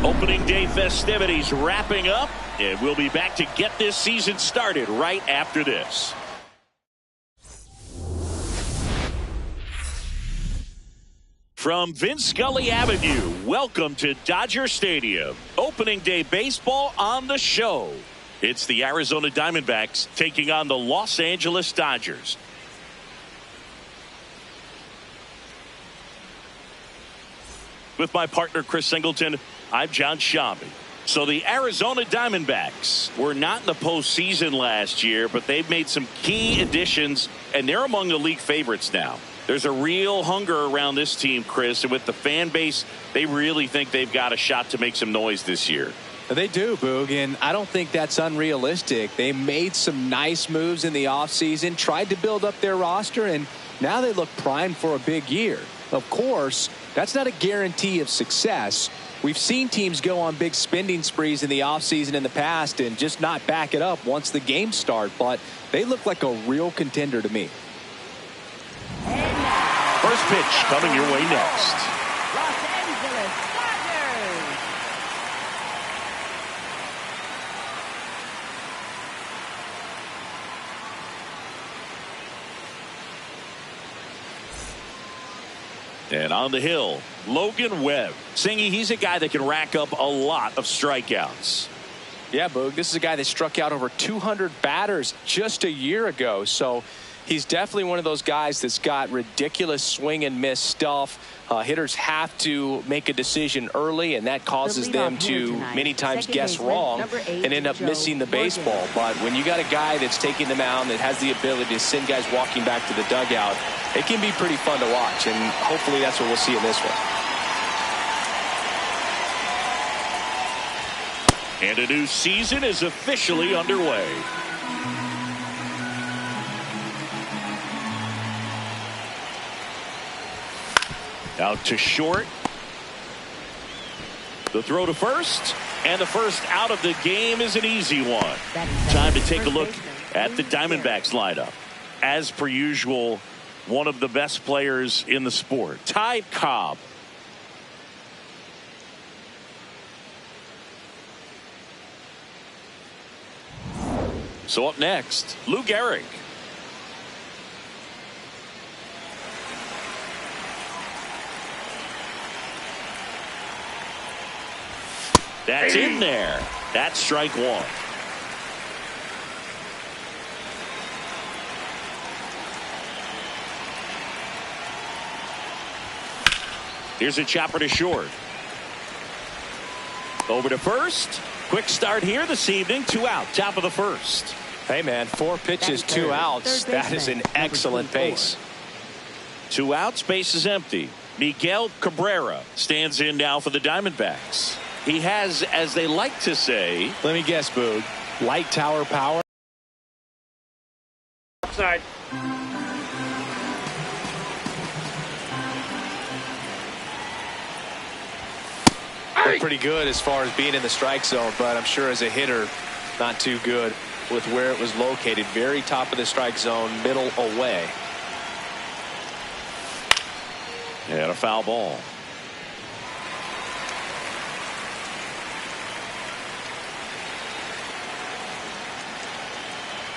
Opening day festivities wrapping up, and we'll be back to get this season started right after this. From Vince Scully Avenue, welcome to Dodger Stadium. Opening day baseball on the show. It's the Arizona Diamondbacks taking on the Los Angeles Dodgers. With my partner, Chris Singleton, I'm John Shambi. So the Arizona Diamondbacks were not in the postseason last year, but they've made some key additions, and they're among the league favorites now. There's a real hunger around this team, Chris, and with the fan base, they really think they've got a shot to make some noise this year. They do, Boog, and I don't think that's unrealistic. They made some nice moves in the offseason, tried to build up their roster, and now they look primed for a big year. Of course, that's not a guarantee of success. We've seen teams go on big spending sprees in the offseason in the past and just not back it up once the games start, but they look like a real contender to me. First pitch coming your way next. Los Angeles Dodgers. And on the hill, Logan Webb. Singy, he's a guy that can rack up a lot of strikeouts. Yeah, Boog, this is a guy that struck out over 200 batters just a year ago, so he's definitely one of those guys that's got ridiculous swing and miss stuff. Hitters have to make a decision early, and that causes them to many times guess wrong and end up missing the baseball. But when you got a guy that's taking the mound that has the ability to send guys walking back to the dugout, it can be pretty fun to watch, and hopefully that's what we'll see in this one. And a new season is officially underway. Out to short. The throw to first. And the first out of the game is an easy one. Time to take a look at the Diamondbacks lineup. As per usual, one of the best players in the sport, Ty Cobb. So up next, Lou Gehrig. That's in there. That's strike one. Here's a chopper to short. Over to first. Quick start here this evening. 2 out. Top of the first. Hey, man, 4 pitches, 2 outs. That is an excellent pace. 2 outs. Base is empty. Miguel Cabrera stands in now for the Diamondbacks. He has, as they like to say, let me guess, Boog, light tower power. Outside. They're pretty good as far as being in the strike zone, but I'm sure as a hitter, not too good with where it was located. Very top of the strike zone, middle away. And a foul ball.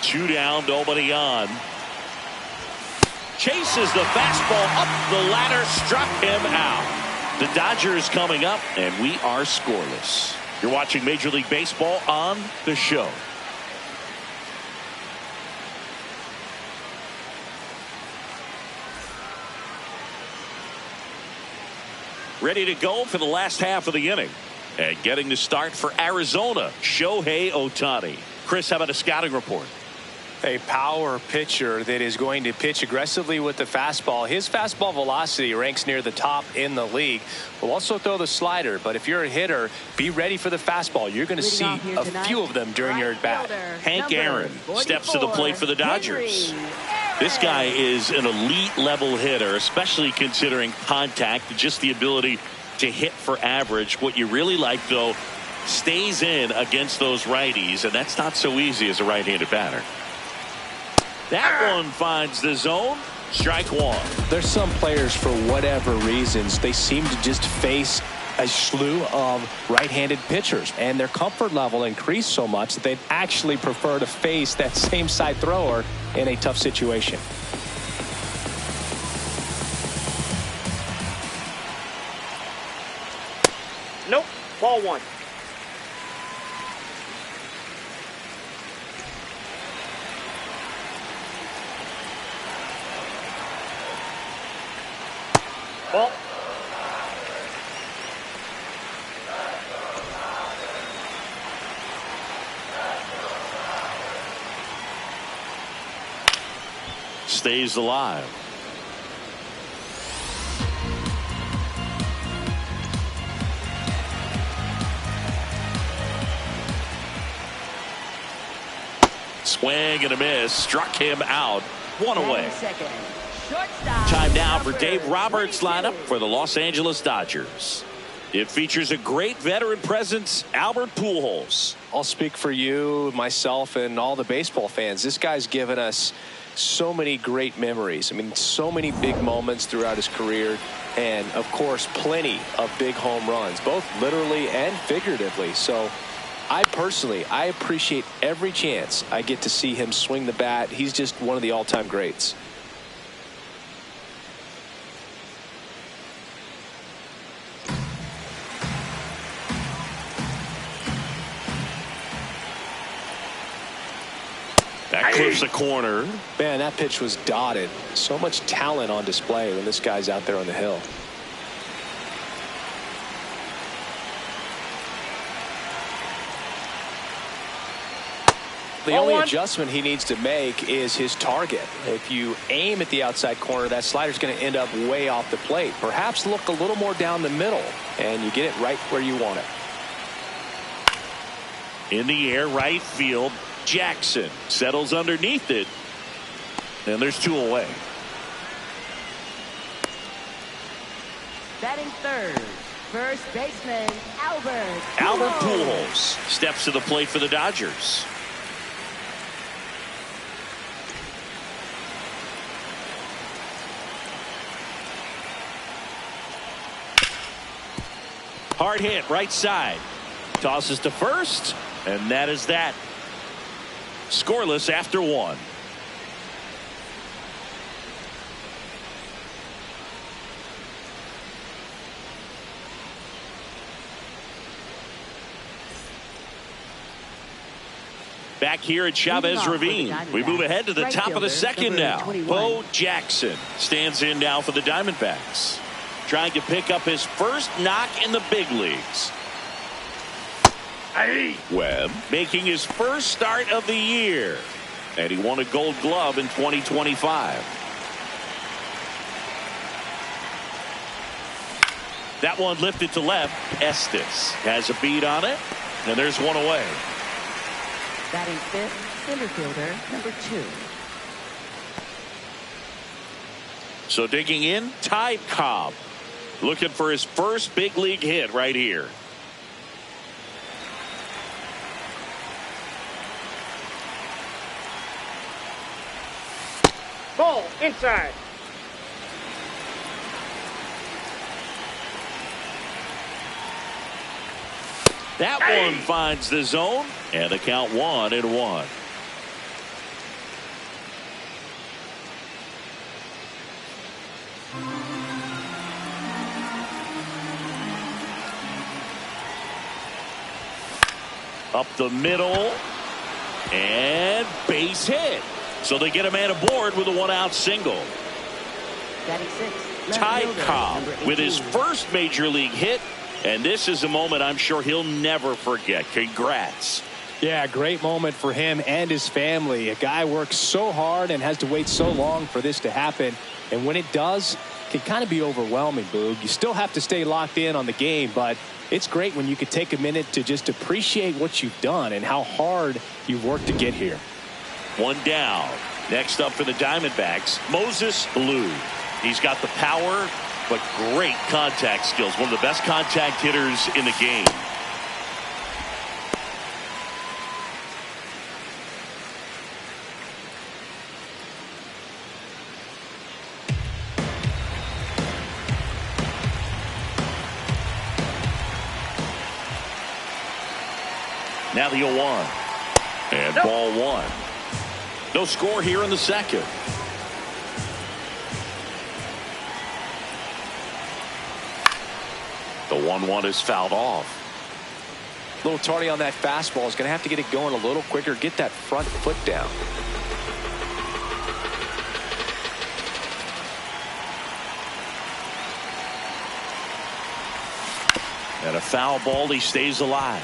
Two down, nobody on. Chases the fastball up the ladder, struck him out. The Dodgers coming up, and we are scoreless. You're watching Major League Baseball on the show. Ready to go for the last half of the inning. And getting the start for Arizona, Shohei Ohtani. Chris, how about a scouting report? A power pitcher that is going to pitch aggressively with the fastball. His fastball velocity ranks near the top in the league. Will also throw the slider, but if you're a hitter, be ready for the fastball. You're going to see a few of them during your at bat. Hank Aaron steps to the plate for the Dodgers. This guy is an elite level hitter, especially considering contact, just the ability to hit for average. What you really like, though, stays in against those righties, and that's not so easy as a right-handed batter. That one finds the zone. Strike one. There's some players, for whatever reasons, they seem to just face a slew of right-handed pitchers, and their comfort level increased so much that they'd actually prefer to face that same side thrower in a tough situation. Nope. Ball one. Ball. Stays alive. Swing and a miss. Struck him out. One away. Time now for Dave Roberts' lineup for the Los Angeles Dodgers. It features a great veteran presence, Albert Pujols. I'll speak for you, myself, and all the baseball fans. This guy's given us so many great memories. I mean, so many big moments throughout his career, and of course plenty of big home runs, both literally and figuratively. So I appreciate every chance I get to see him swing the bat. He's just one of the all-time greats. That clips the corner. Man, that pitch was dotted. So much talent on display when this guy's out there on the hill. The only adjustment he needs to make is his target. If you aim at the outside corner, that slider's going to end up way off the plate. Perhaps look a little more down the middle, and you get it right where you want it. In the air, right field. Jackson settles underneath it, and there's two away. Batting third, first baseman Albert Pujols steps to the plate for the Dodgers. Hard hit, right side. Tosses to first, and that is that. Scoreless after one. Back here at Chavez Ravine. We move ahead to the top of the second now. Bo Jackson stands in now for the Diamondbacks, trying to pick up his first knock in the big leagues. Webb making his first start of the year, and he won a Gold Glove in 2025. That one lifted to left. Estes has a beat on it, and there's one away. Batting fifth, center fielder number 2. So digging in, Ty Cobb, looking for his first big league hit right here. Ball inside. That one finds the zone, and the count 1-1. Up the middle, and base hit. So they get a man aboard with a one-out single. Batting sixth, Ty Cobb with his first major league hit, and this is a moment I'm sure he'll never forget. Congrats. Yeah, great moment for him and his family. A guy works so hard and has to wait so long for this to happen, and when it does, it can kind of be overwhelming, Boog. You still have to stay locked in on the game, but it's great when you could take a minute to just appreciate what you've done and how hard you've worked to get here. One down. Next up for the Diamondbacks, Moses Blue. He's got the power, but great contact skills. One of the best contact hitters in the game. Now the 0-1. And ball one. No score here in the second. The 1-1 is fouled off. A little tardy on that fastball. Is going to have to get it going a little quicker. Get that front foot down. And a foul ball. He stays alive.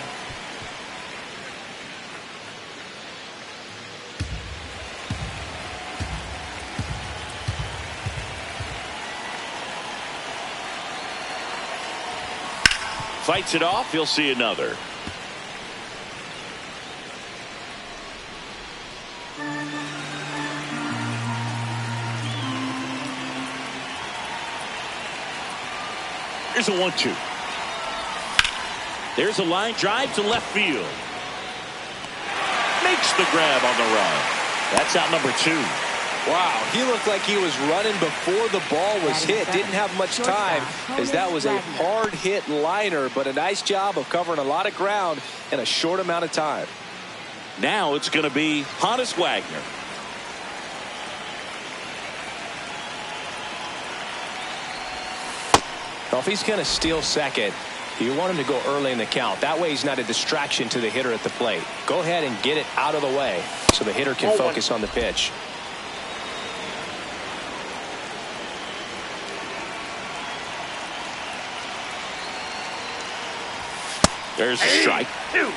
Fights it off. He'll see another. Here's a 1-2. There's a line drive to left field. Makes the grab on the run. That's out number 2. Wow, he looked like he was running before the ball was hit. Didn't have much time as that was a hard hit liner, but a nice job of covering a lot of ground in a short amount of time. Now it's going to be Honus Wagner. Well, if he's going to steal second, you want him to go early in the count. That way he's not a distraction to the hitter at the plate. Go ahead and get it out of the way so the hitter can focus on the pitch. There's a strike. 2.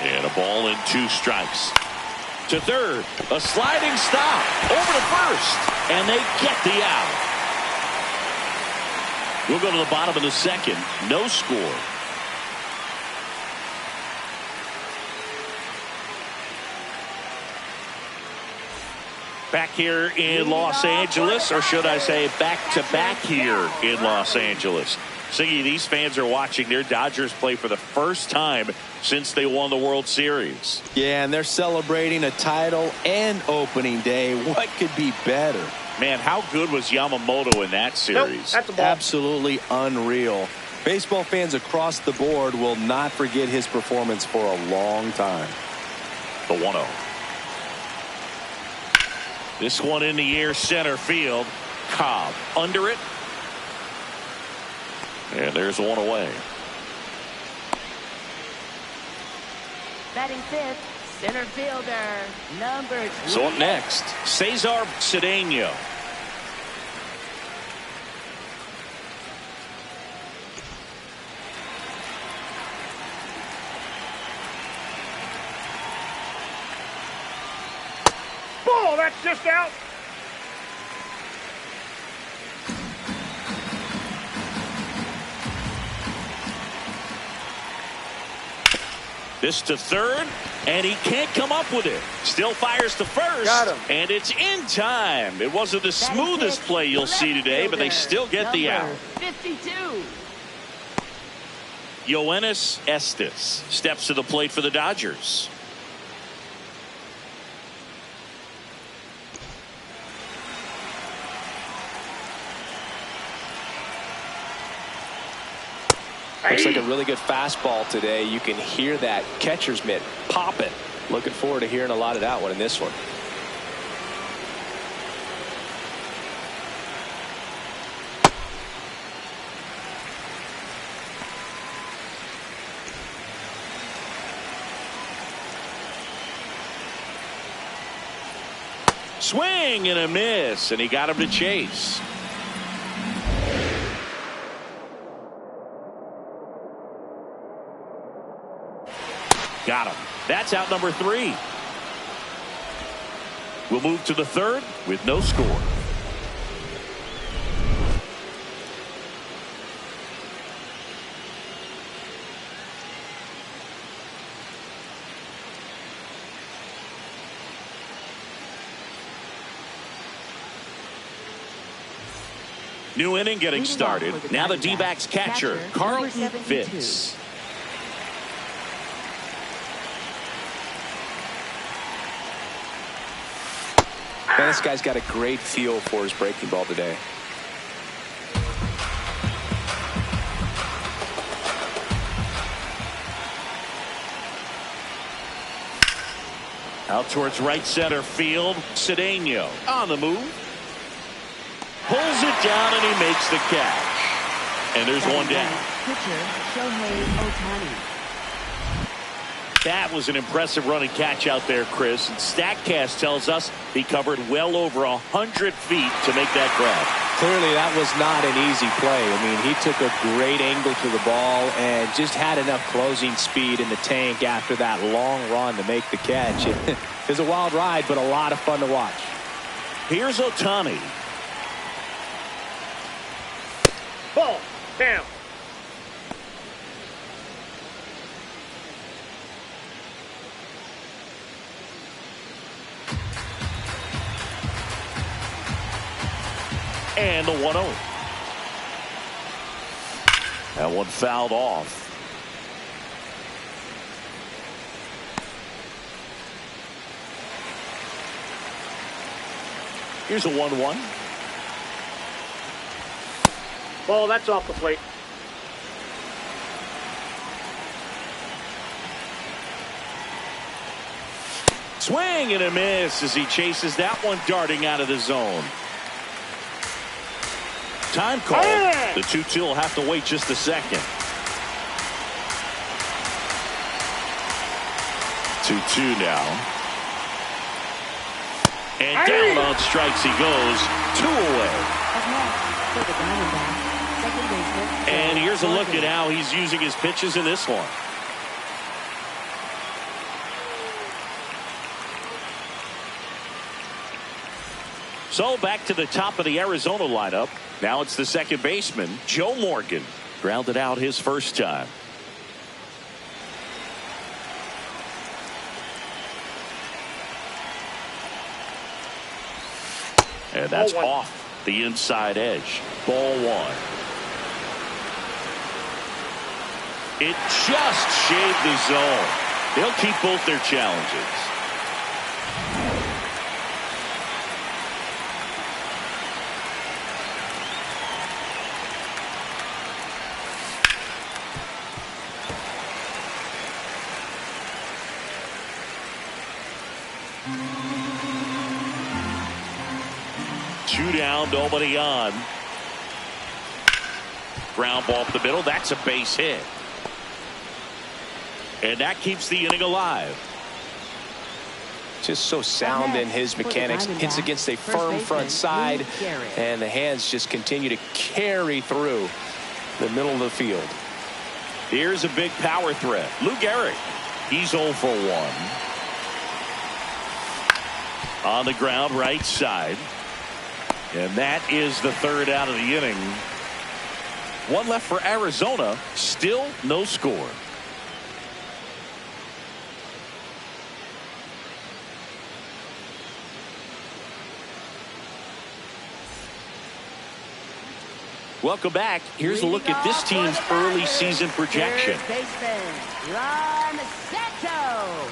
And a ball and 2 strikes. To third. A sliding stop. Over to first. And they get the out. We'll go to the bottom of the second. No score. Back here in Los Angeles, or should I say back-to-back here in Los Angeles. Siggy, these fans are watching their Dodgers play for the first time since they won the World Series. Yeah, and they're celebrating a title and opening day. What could be better? Man, how good was Yamamoto in that series? Nope, that's a ball. Absolutely unreal. Baseball fans across the board will not forget his performance for a long time. The 1-0. This one in the air, center field. Cobb under it. And there's one away. Batting fifth, center fielder, number 3. So up next, Cesar Cedeno. Ball, that's just out. This to third, and he can't come up with it. Still fires to first. Got him. And it's in time. It wasn't the smoothest play you'll see today, but they still get the out. 52. Yoenis Estes steps to the plate for the Dodgers. Looks like a really good fastball today. You can hear that catcher's mitt popping. Looking forward to hearing a lot of that one in this one. Swing and a miss, and he got him to chase. Got him. That's out number 3. We'll move to the third with no score. New inning getting started. Now the D-backs catcher, Carlton Fitz. Man, this guy's got a great feel for his breaking ball today. Out towards right center field. Cedeno on the move. Pulls it down and he makes the catch. And there's one down. Pitcher Shohei Ohtani. That was an impressive run and catch out there, Chris. And StatCast tells us he covered well over 100 feet to make that grab. Clearly, that was not an easy play. I mean, he took a great angle to the ball and just had enough closing speed in the tank after that long run to make the catch. It was a wild ride, but a lot of fun to watch. Here's Ohtani. Ball. Down. And the 1-0. That one fouled off. Here's a 1-1. Ball, that's off the plate. Swing and a miss as he chases that one darting out of the zone. Time call. The 2-2 will have to wait just a second. 2-2 now. And down on strikes he goes. 2 away. For the Diamondbacks, second baseman. And here's a look at how he's using his pitches in this one. So back to the top of the Arizona lineup. Now it's the second baseman, Joe Morgan. Grounded out his first time. And that's off the inside edge. Ball 1. It just shaved the zone. They'll keep both their challenges. Two down, nobody on. Ground ball up the middle. That's a base hit. And that keeps the inning alive. Just so sound in his mechanics. Hits against a firm front side. And the hands just continue to carry through the middle of the field. Here's a big power threat. Lou Gehrig. He's 0 for 1. On the ground, right side. And that is the third out of the inning. One left for Arizona. Still no score. Welcome back. Here's a look at this team's early season projection. Third baseman, Ron Santo.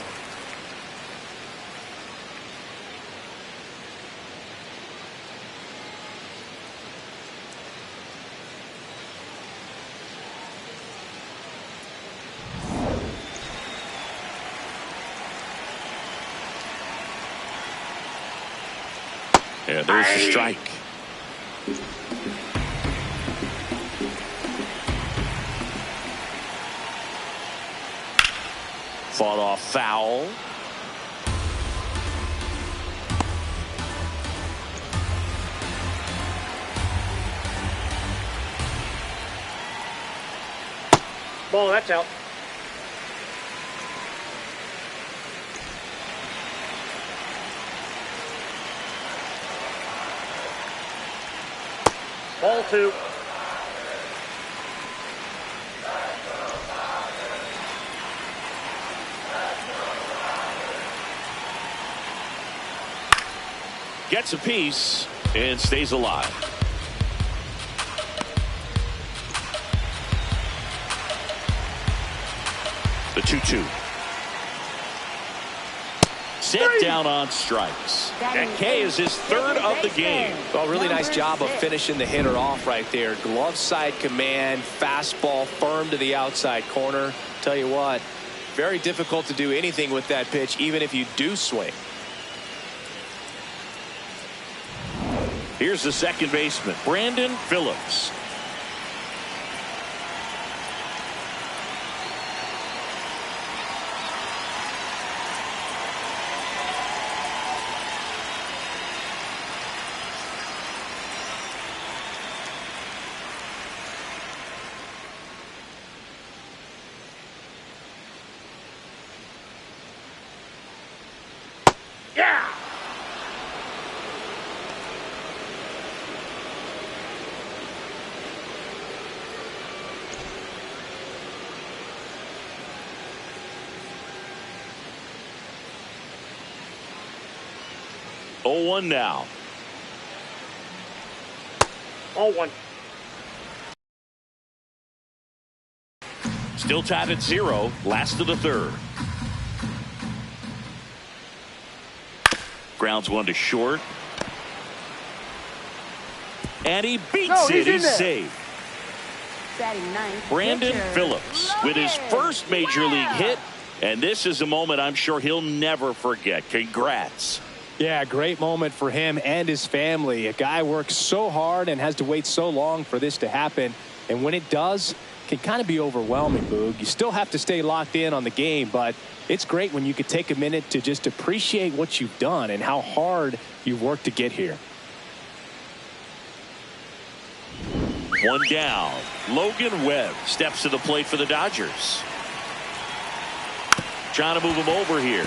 And there's the strike. Fought off foul. Ball, that's out. Ball 2. Gets a piece and stays alive. The 2-2. Set down on strikes. And K is his third of the game. Well, really nice job of finishing the hitter off right there. Glove side command, fastball firm to the outside corner. Tell you what, very difficult to do anything with that pitch, even if you do swing. Here's the second baseman, Brandon Phillips. Yeah! Oh, 1 now. 0-1. Still tied at 0. Last of the third. Grounds one to short. And he beats it. He's safe. Batting ninth, Brandon pitcher, Phillips with his Logan first major league Webb. hit. And this is a moment I'm sure he'll never forget. Congrats. Yeah, great moment for him and his family. A guy works so hard and has to wait so long for this to happen. And when it does, it can kind of be overwhelming, Boog. You still have to stay locked in on the game, but it's great when you could take a minute to just appreciate what you've done and how hard you've worked to get here. 1 down. Logan Webb steps to the plate for the Dodgers. Trying to move him over here.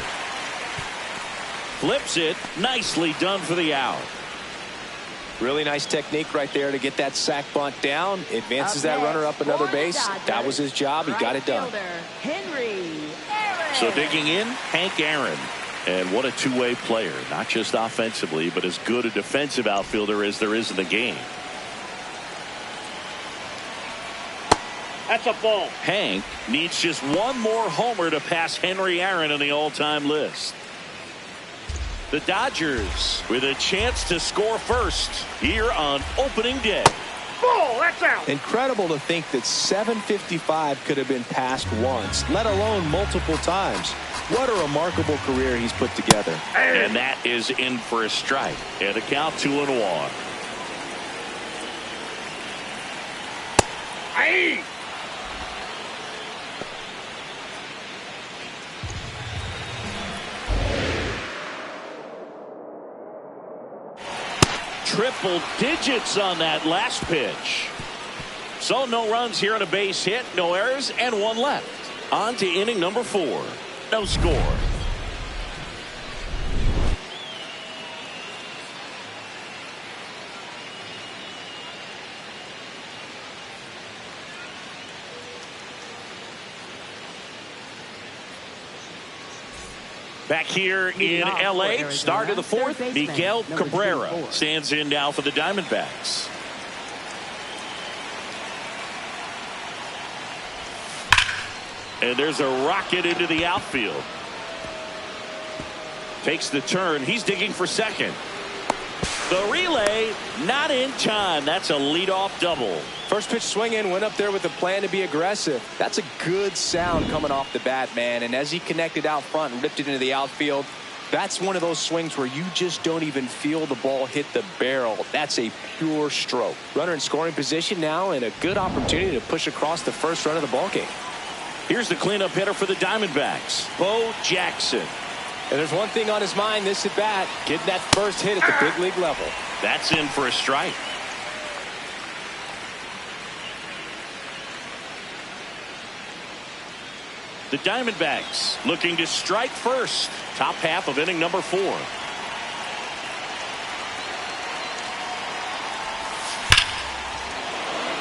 Flips it. Nicely done for the out. Really nice technique right there to get that sac bunt down. Advances that runner up another base. That was his job. He got it done. So digging in, Hank Aaron. And what a two-way player. Not just offensively, but as good a defensive outfielder as there is in the game. That's a ball. Hank needs just one more homer to pass Henry Aaron on the all-time list. The Dodgers with a chance to score first here on opening day. Ball, that's out. Incredible to think that 755 could have been passed once, let alone multiple times. What a remarkable career he's put together. And that is in for a strike. And the count 2-1. Aye. Triple digits on that last pitch. So no runs here on a base hit, no errors, and 1 left. On to inning number 4. No score. Back here in L.A., start of the 4th, Miguel Cabrera stands in now for the Diamondbacks. And there's a rocket into the outfield. Takes the turn. He's digging for second. The relay not in time. That's a leadoff double. First pitch swing in, went up there with a plan to be aggressive. That's a good sound coming off the bat, man. And as he connected out front and ripped it into the outfield, that's one of those swings where you just don't even feel the ball hit the barrel. That's a pure stroke. Runner in scoring position now and a good opportunity to push across the first run of the ballgame. Here's the cleanup hitter for the Diamondbacks, Bo Jackson. And there's one thing on his mind this at bat, getting that first hit at the big league level. That's in for a strike. The Diamondbacks looking to strike first. Top half of inning number 4.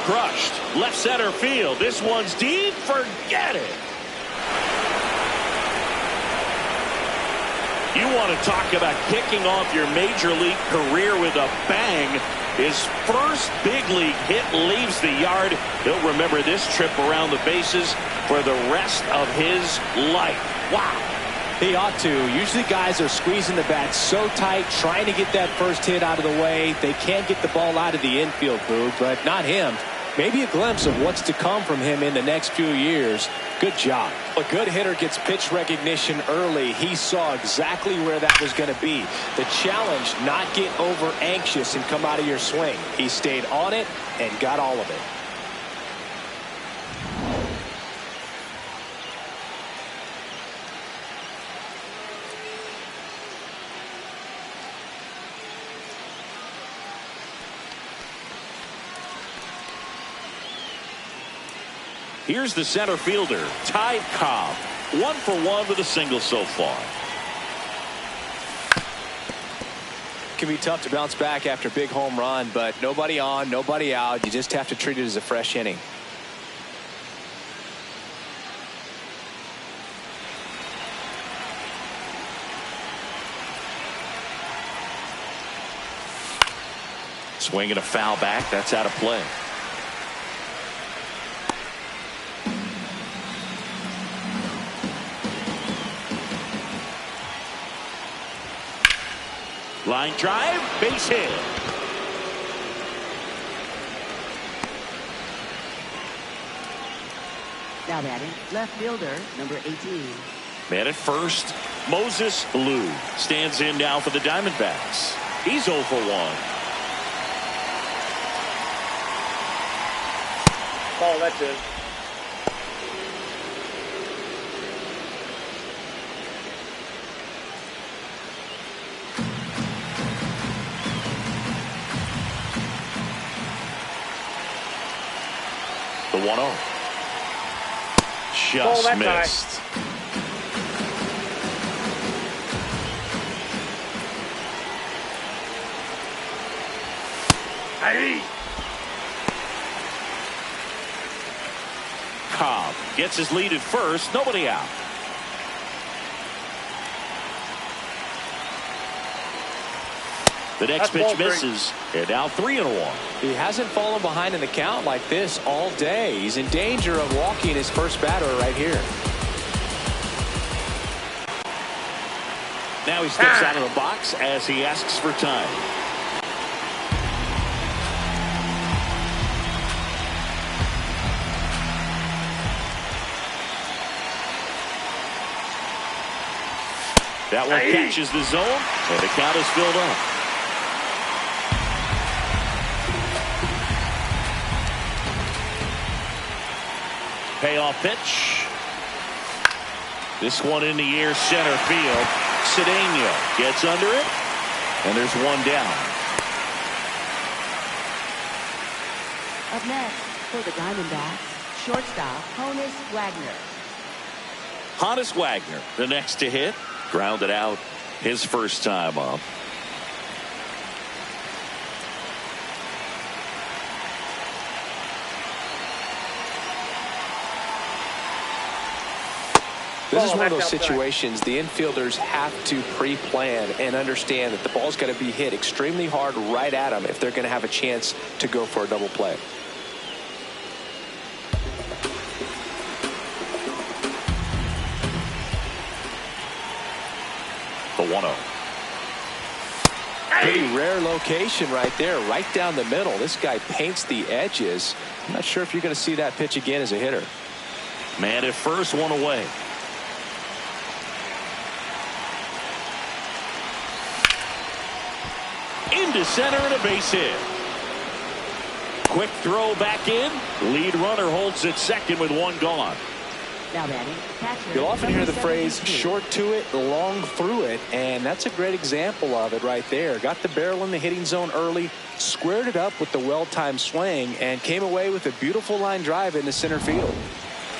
Crushed. Left center field. This one's deep. Forget it. You want to talk about kicking off your major league career with a bang. His first big league hit leaves the yard. He'll remember this trip around the bases for the rest of his life. Wow. He ought to. Usually guys are squeezing the bat so tight, trying to get that first hit out of the way. They can't get the ball out of the infield, Boog, but not him. Maybe a glimpse of what's to come from him in the next few years. Good job. A good hitter gets pitch recognition early. He saw exactly where that was going to be. The challenge, not get over anxious and come out of your swing. He stayed on it and got all of it. Here's the center fielder, Ty Cobb. 1 for 1 with a single so far. Can be tough to bounce back after a big home run, but nobody on, nobody out. You just have to treat it as a fresh inning. Swinging a foul back. That's out of play. Line drive, base hit. Now batting, left fielder, number 18. Man at first, Moses Lou stands in now for the Diamondbacks. He's 0 for 1. Oh, that's it. The 1-0. Just missed. Hey. Cobb gets his lead at first. Nobody out. The next pitch misses, and now 3-1. He hasn't fallen behind in the count like this all day. He's in danger of walking his first batter right here. Now he steps out of the box as he asks for time. That one catches the zone, and the count is filled up. Payoff pitch. This one in the air, center field. Cedeno gets under it, and there's one down. Up next, for the Diamondbacks, shortstop, Honus Wagner. Honus Wagner, the next to hit. Grounded out his first time up. This is one of those situations the infielders have to pre-plan and understand that the ball's got to be hit extremely hard right at them if they're going to have a chance to go for a double play. The 1-0. Pretty rare location right there, right down the middle. This guy paints the edges. I'm not sure if you're going to see that pitch again as a hitter. Man at first, one away. Into center and a base hit. Quick throw back in. Lead runner holds at second with one gone. Now batting, catcher. You'll often hear the number phrase 72. short to it, long through it, and that's a great example of it right there. Got the barrel in the hitting zone early, squared it up with the well-timed swing, and came away with a beautiful line drive into center field.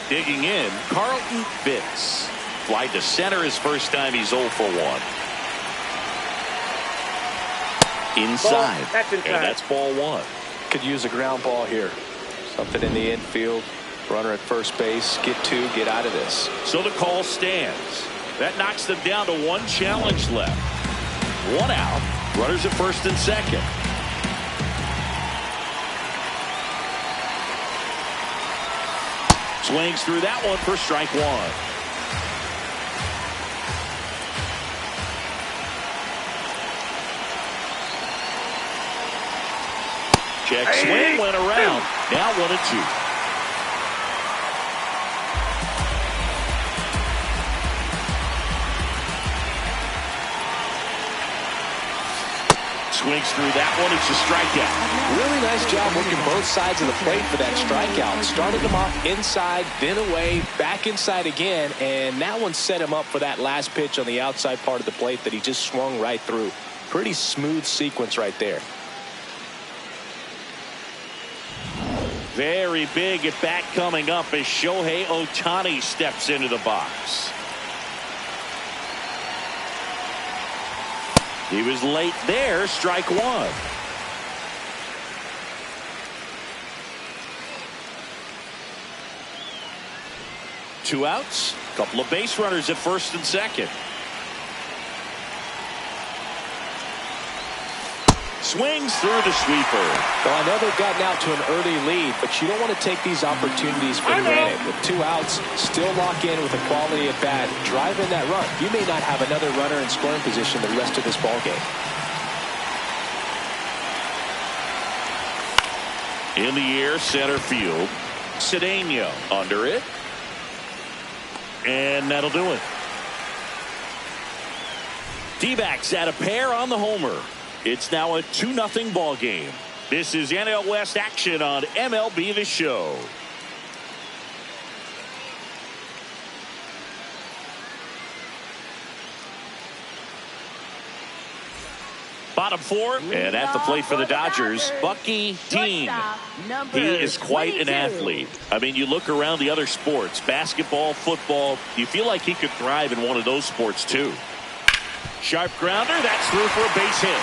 Digging in, Carlton Fitz. Fly to center his first time. He's 0 for 1. Inside. That's inside. And that's ball 1. Could use a ground ball here. Something in the infield. Runner at first base. Get get out of this. So the call stands. That knocks them down to one challenge left. One out. Runners at first and second. Swings through that one for strike one. Check swing went around. Now 1-2. Swings through that one. It's a strikeout. Really nice job working both sides of the plate for that strikeout. Started him off inside, then away, back inside again, and that one set him up for that last pitch on the outside part of the plate that he just swung right through. Pretty smooth sequence right there. Very big at bat coming up as Shohei Ohtani steps into the box. He was late there. Strike one. Two outs. Couple of base runners at first and second. Swings through the sweeper. Well, I know they've gotten out to an early lead, but you don't want to take these opportunities for granted. With two outs, still lock in with a quality at bat. Drive in that run. You may not have another runner in scoring position the rest of this ball game. In the air, center field. Cedeno under it. And that'll do it. D-backs at a pair on the homer. It's now a 2-0 ball game. This is NL West action on MLB The Show. Bottom four, and at the plate for the Dodgers, Bucky Dean. He is quite an athlete. I mean, you look around the other sports, basketball, football, you feel like he could thrive in one of those sports too. Sharp grounder, that's through for a base hit.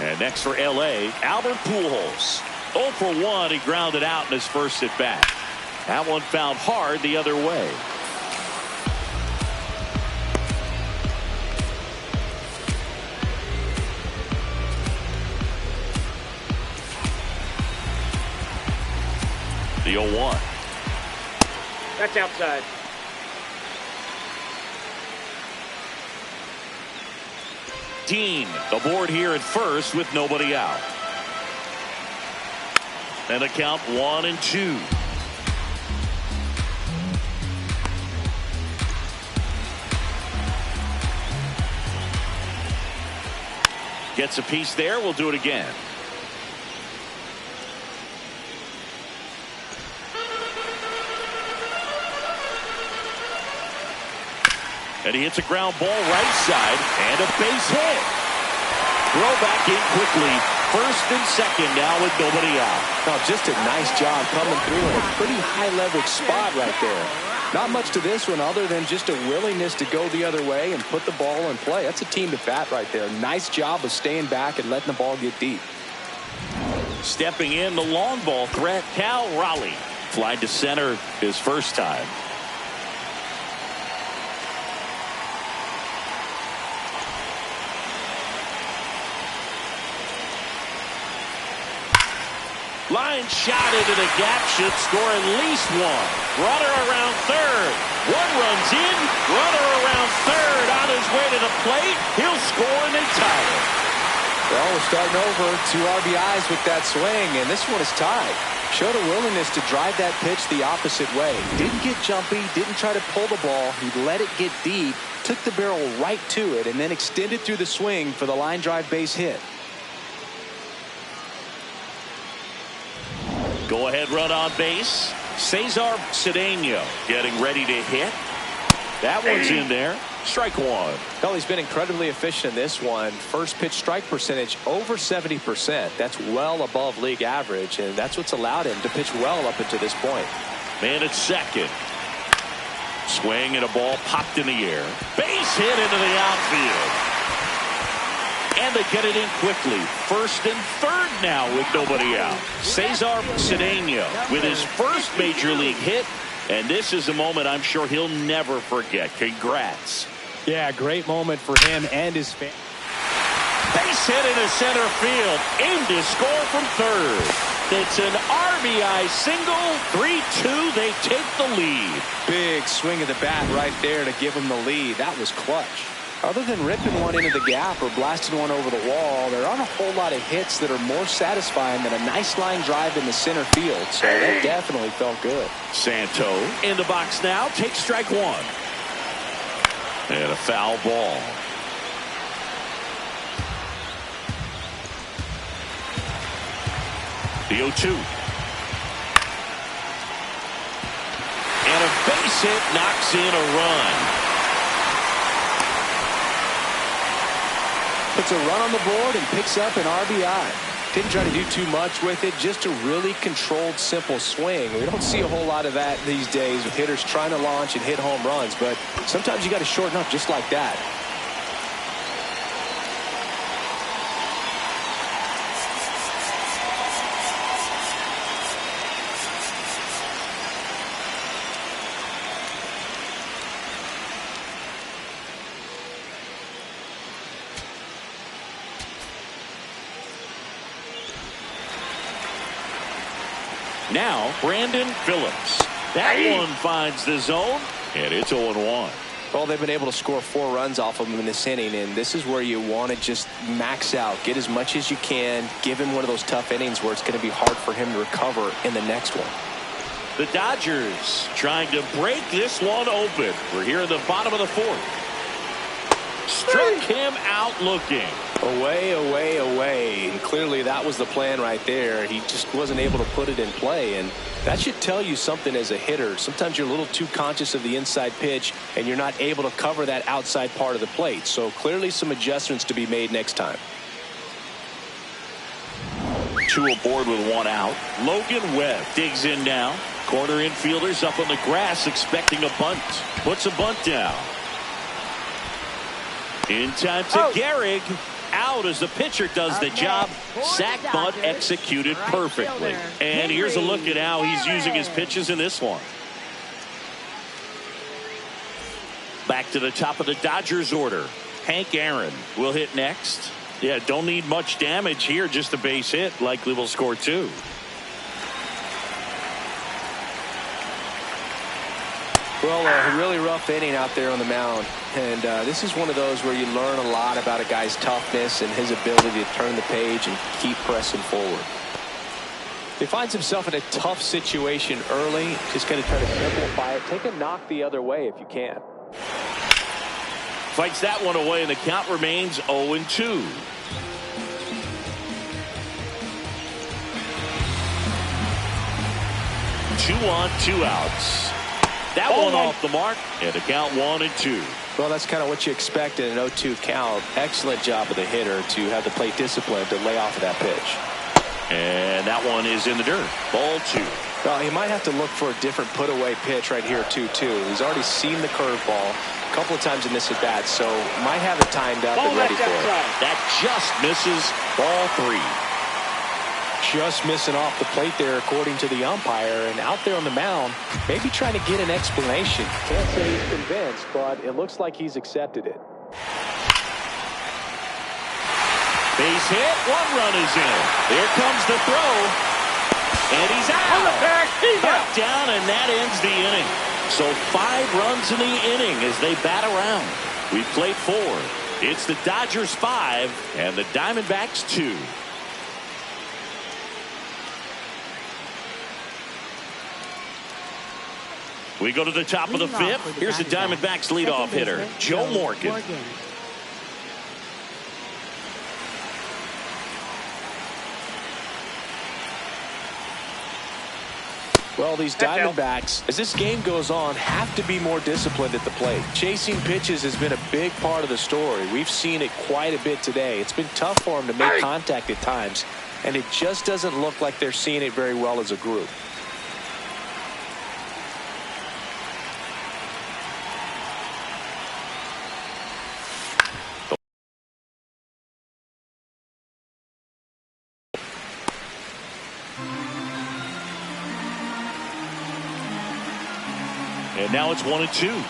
And next for L.A., Albert Pujols. 0 for 1, he grounded out in his first at bat. That one fouled hard the other way. The 0-1. That's outside. Dean aboard here at first with nobody out. And a count 1-2. Gets a piece there. We'll do it again. And he hits a ground ball right side and a base hit. Throw back in quickly. First and second now with nobody out. Oh, just a nice job coming through in a pretty high leverage spot right there. Not much to this one other than just a willingness to go the other way and put the ball in play. That's a team to bat right there. Nice job of staying back and letting the ball get deep. Stepping in, the long ball threat, Cal Raleigh. Flied to center his first time. Line shot into the gap, should score at least one. Runner around third. One runs in. Runner around third on his way to the plate. He'll score and they tie it. Well, we're starting over. 2 RBIs with that swing, and this one is tied. Showed a willingness to drive that pitch the opposite way. Didn't get jumpy, didn't try to pull the ball. He let it get deep, took the barrel right to it, and then extended through the swing for the line drive base hit. Go ahead run on base. Cesar Cedeno getting ready to hit. That one's in there. Strike one. Well, he's been incredibly efficient in this one. First pitch strike percentage over 70%. That's well above league average, and that's what's allowed him to pitch well up until this point. Man at second. Swing and a ball popped in the air. Base hit into the outfield. And they get it in quickly. First and third now with nobody out. Cesar Cedeno with his first major league hit. And this is a moment I'm sure he'll never forget. Congrats. Yeah, great moment for him and his family. Base hit into center field. Aimed to score from third. It's an RBI single. 3-2. They take the lead. Big swing of the bat right there to give them the lead. That was clutch. Other than ripping one into the gap or blasting one over the wall, there aren't a whole lot of hits that are more satisfying than a nice line drive in the center field. So that definitely felt good. Santo in the box now. Takes strike one. And a foul ball. The 0-2. And a base hit knocks in a run. Puts a run on the board and picks up an RBI. Didn't try to do too much with it, just a really controlled, simple swing. We don't see a whole lot of that these days with hitters trying to launch and hit home runs, but sometimes you got to shorten up just like that. Now, Brandon Phillips. That one finds the zone, and it's 0-1. Well, they've been able to score 4 runs off of him in this inning, and this is where you want to just max out, get as much as you can, give him one of those tough innings where it's going to be hard for him to recover in the next one. The Dodgers trying to break this one open. We're here in the bottom of the 4th. Struck him out looking. Away, away, away. And clearly that was the plan right there. He just wasn't able to put it in play. And that should tell you something as a hitter. Sometimes you're a little too conscious of the inside pitch and you're not able to cover that outside part of the plate. So clearly some adjustments to be made next time. 2 aboard with 1 out. Logan Webb digs in now. Corner infielders up on the grass expecting a bunt. Puts a bunt down. In time to Gehrig. Out as the pitcher does the job. Sack bunt executed perfectly. And here's a look at how he's using his pitches in this one. Back to the top of the Dodgers order. Hank Aaron will hit next. Yeah, don't need much damage here, just a base hit. Likely will score 2. Well, a really rough inning out there on the mound. And this is one of those where you learn a lot about a guy's toughness and his ability to turn the page and keep pressing forward. He finds himself in a tough situation early. Just going to try to simplify it. Take a knock the other way if you can. Fights that one away, and the count remains 0-2. Two on, 2 outs. That one off the mark, and the count 1-2. Well, that's kind of what you expect in an 0-2 count. Excellent job of the hitter to have the plate discipline to lay off of that pitch. And that one is in the dirt. Ball 2. Well, he might have to look for a different put-away pitch right here, 2-2. He's already seen the curveball a couple of times in this at-bat, so might have it timed up and ready for it. That just misses. Ball 3. Just missing off the plate there, according to the umpire, and out there on the mound, maybe trying to get an explanation. Can't say he's convinced, but it looks like he's accepted it. Base hit, 1 run is in. There comes the throw, and he's out. Knocked down, and that ends the inning. So 5 runs in the inning as they bat around. We played 4. It's the Dodgers 5 and the Diamondbacks 2. We go to the top of the 5th. Here's the Diamondbacks leadoff hitter, Joe Morgan. Well, these Diamondbacks, as this game goes on, have to be more disciplined at the plate. Chasing pitches has been a big part of the story. We've seen it quite a bit today. It's been tough for them to make contact at times, and it just doesn't look like they're seeing it very well as a group. And now it's 1-2.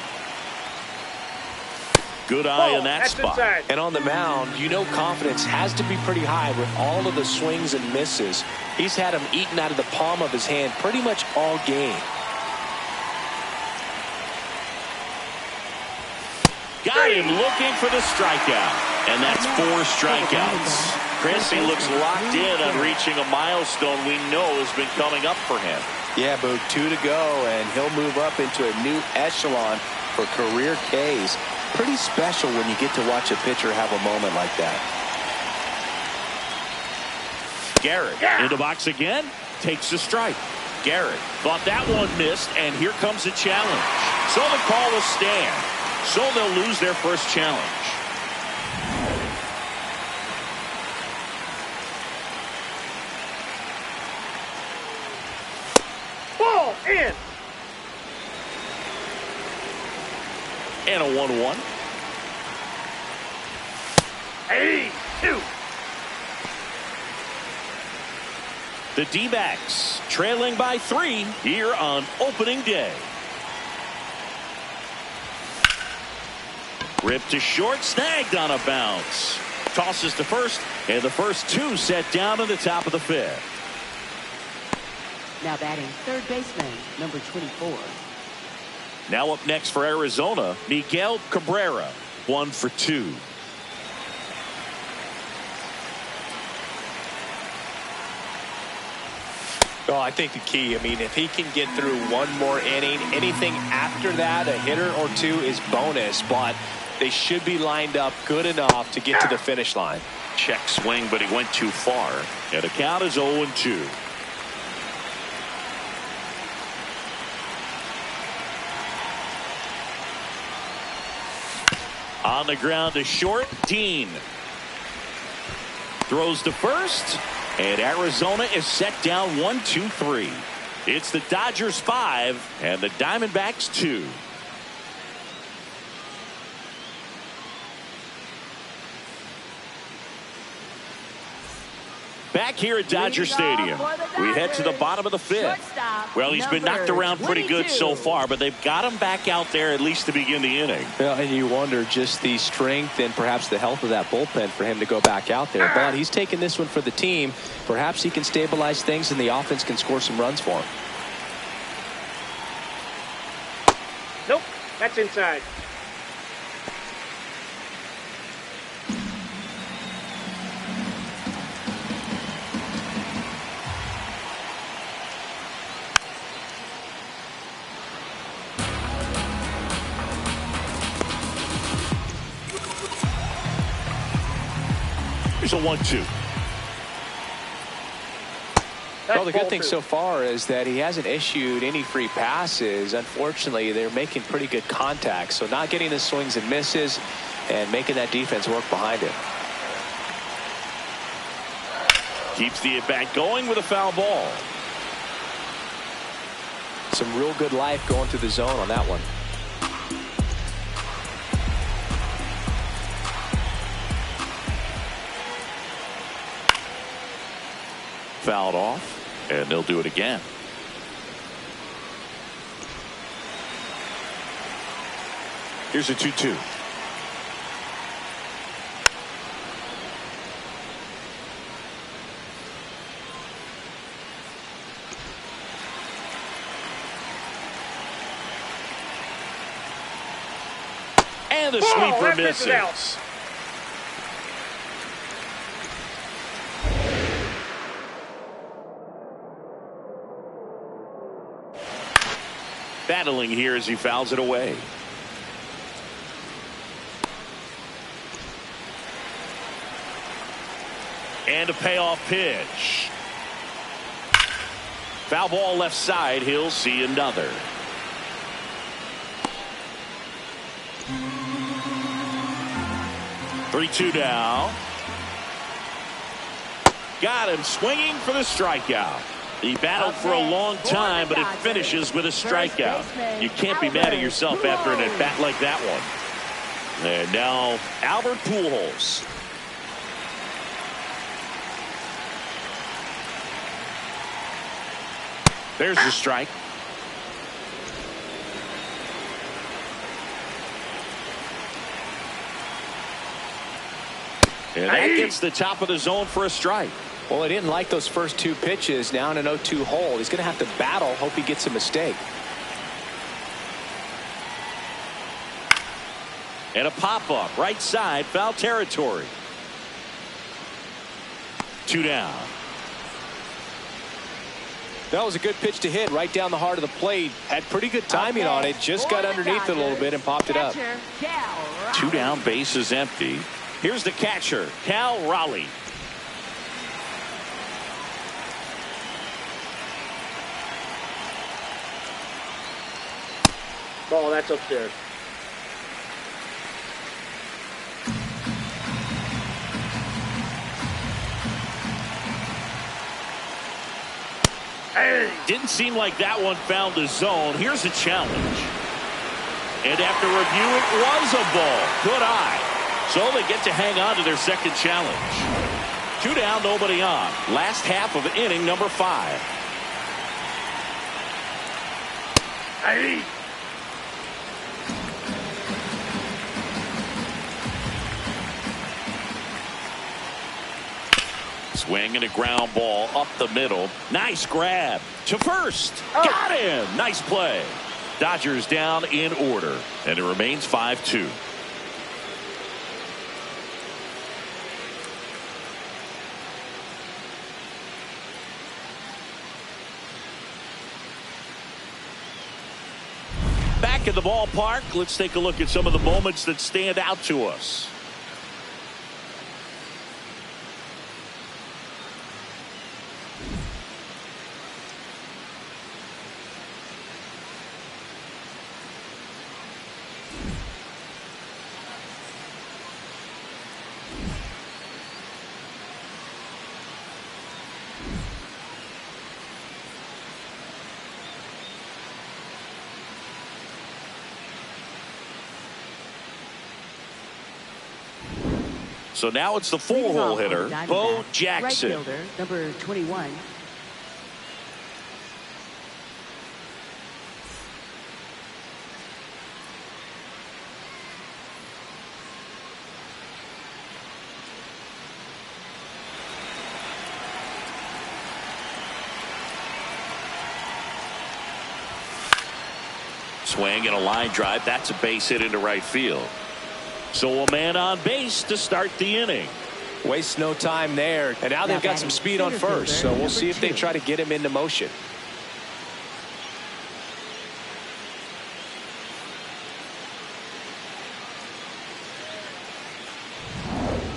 Good eye in that spot. Inside. And on the mound, you know confidence has to be pretty high with all of the swings and misses. He's had them eaten out of the palm of his hand pretty much all game. Got him looking for the strikeout. And that's 4 strikeouts. Chris, he looks locked in on reaching a milestone we know has been coming up for him. Yeah, Boog, 2 to go, and he'll move up into a new echelon for career Ks. Pretty special when you get to watch a pitcher have a moment like that. Garrett in the box again, takes the strike. Garrett thought that one missed, and here comes a challenge. So the call will stand. So they'll lose their first challenge. Ball in. And a 1-1. Hey, 2. The D-backs trailing by 3 here on opening day. Ripped to short, snagged on a bounce. Tosses to first, and the first 2 set down in the top of the 5th. Now batting third baseman, number 24. Now up next for Arizona, Miguel Cabrera, 1 for 2. Well, I think the key, if he can get through one more inning, anything after that, a hitter or 2 is bonus, but they should be lined up good enough to get to the finish line. Check swing, but he went too far. And the count is 0-2. On the ground to short, Dean. Throws to first, and Arizona is set down 1-2-3. It's the Dodgers 5 and the Diamondbacks 2. Back here at Dodger Stadium, we head to the bottom of the 5th. Well, he's been knocked around pretty good so far, but they've got him back out there at least to begin the inning. Well, and you wonder just the strength and perhaps the health of that bullpen for him to go back out there. But he's taking this one for the team. Perhaps he can stabilize things and the offense can score some runs for him. Nope, that's inside. Here's a 1-2. Well, the good thing so far is that he hasn't issued any free passes. Unfortunately, they're making pretty good contact, so not getting the swings and misses and making that defense work behind him. Keeps the at-bat going with a foul ball. Some real good life going through the zone on that one. Fouled off, and they'll do it again. Here's a 2-2. And the sweeper misses. Battling here as he fouls it away. And a payoff pitch. Foul ball left side. He'll see another. Three-2 now. Got him swinging for the strikeout. He battled for a long time, but it finishes with a strikeout. You can't be mad at yourself after an at-bat like that one. And now Albert Pujols. There's the strike. And that gets the top of the zone for a strike. Well, he didn't like those first two pitches. Now in an 0-2 hole. He's going to have to battle. Hope he gets a mistake. And a pop-up. Right side. Foul territory. 2 down. That was a good pitch to hit right down the heart of the plate. Had pretty good timing on it. Just got underneath it a little bit and popped it up. 2 down, base is empty. Here's the catcher, Cal Raleigh. Ball, that's upstairs. Didn't seem like that one found the zone. Here's a challenge. And after review, it was a ball. Good eye. So they get to hang on to their second challenge. 2 down, nobody on. Last half of inning number 5. Hey. Swing and a ground ball up the middle. Nice grab to first. Got him. Nice play. Dodgers down in order, and it remains 5-2. Back in the ballpark, let's take a look at some of the moments that stand out to us. So now it's the 4-hole hitter, Bo Jackson. Right fielder, number 21. Swing and a line drive. That's a base hit into right field. So a man on base to start the inning. Waste no time there. And now they've got some speed on first. So we'll see if they try to get him into motion.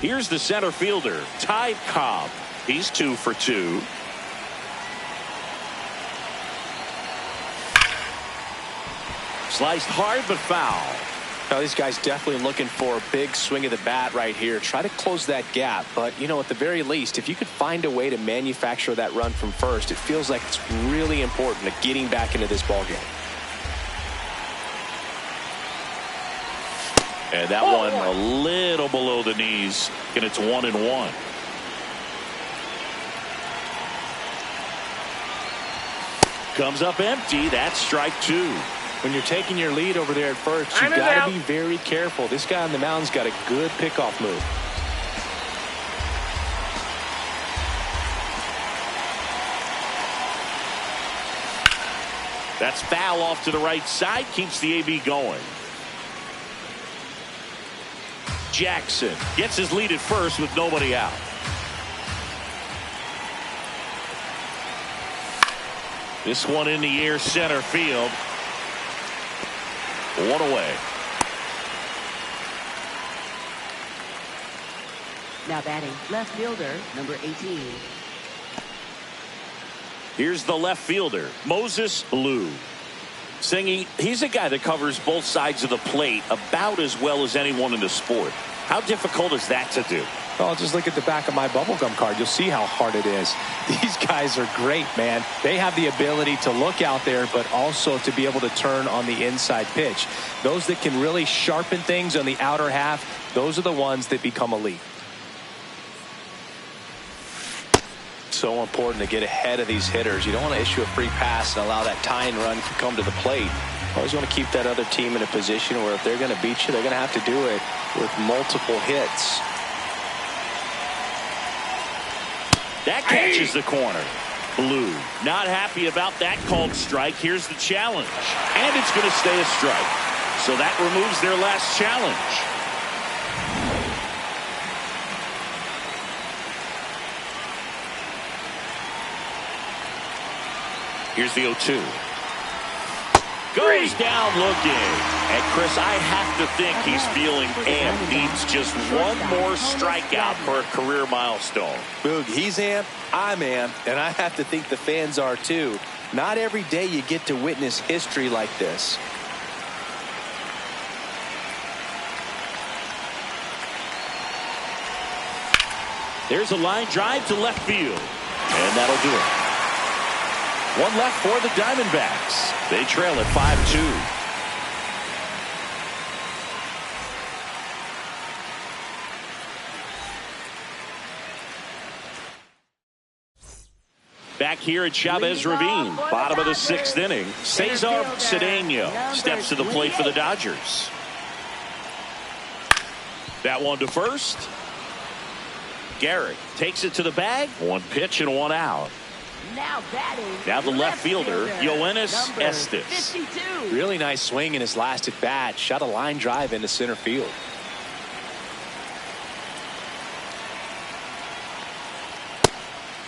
Here's the center fielder, Ty Cobb. He's 2 for 2. Sliced hard but foul. Now these guys definitely looking for a big swing of the bat right here. Try to close that gap. But, you know, at the very least, if you could find a way to manufacture that run from first, it feels like it's really important to getting back into this ball game. And that one a little below the knees, and it's 1-1. Comes up empty. That's strike 2. When you're taking your lead over there at first, you've got to be very careful. This guy on the mound's got a good pickoff move. That's foul off to the right side. Keeps the AB going. Jackson gets his lead at first with nobody out. This one in the air, center field. 1 away. Now batting, left fielder, number 18. Here's the left fielder, Moses Blue. Singy, he's a guy that covers both sides of the plate about as well as anyone in the sport. How difficult is that to do? Well, just look at the back of my bubblegum card. You'll see how hard it is. These guys are great, man. They have the ability to look out there, but also to be able to turn on the inside pitch. Those that can really sharpen things on the outer half, those are the ones that become elite. So important to get ahead of these hitters. You don't want to issue a free pass and allow that tying run to come to the plate. Always want to keep that other team in a position where if they're going to beat you, they're going to have to do it with multiple hits. That catches the corner. Blue not happy about that called strike. Here's the challenge. And it's going to stay a strike. So that removes their last challenge. Here's the 0-2. Goes down looking. And Chris, I have to think he's feeling amped. Needs just one more strikeout for a career milestone. Boog, he's amped, I'm amped, and I have to think the fans are too. Not every day you get to witness history like this. There's a line drive to left field. And that'll do it. One left for the Diamondbacks. They trail at 5-2. Back here at Chavez Ravine, bottom of the 6th inning, Cesar Cedeno steps to the plate for the Dodgers. That one to first. Garrett takes it to the bag. One pitch and one out. Now the left fielder, Yoenis Estes. 52. Really nice swing in his last at bat. Shot a line drive into center field.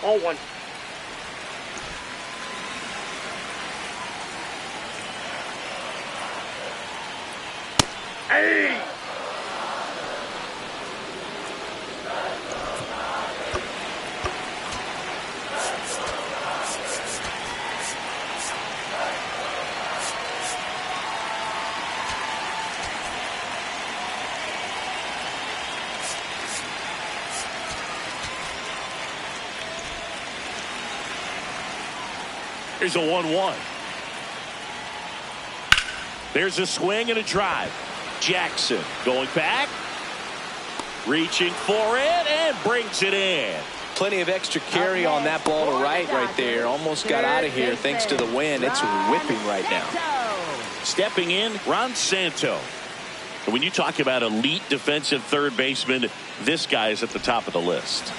Oh, one. Hey! Here's a 1-1. There's a swing and a drive. Jackson going back, reaching for it, and brings it in. Plenty of extra carry on that ball to right there. Almost got out of here thanks to the wind. It's whipping right now. Stepping in, Ron Santo. And when you talk about elite defensive third baseman, this guy is at the top of the list.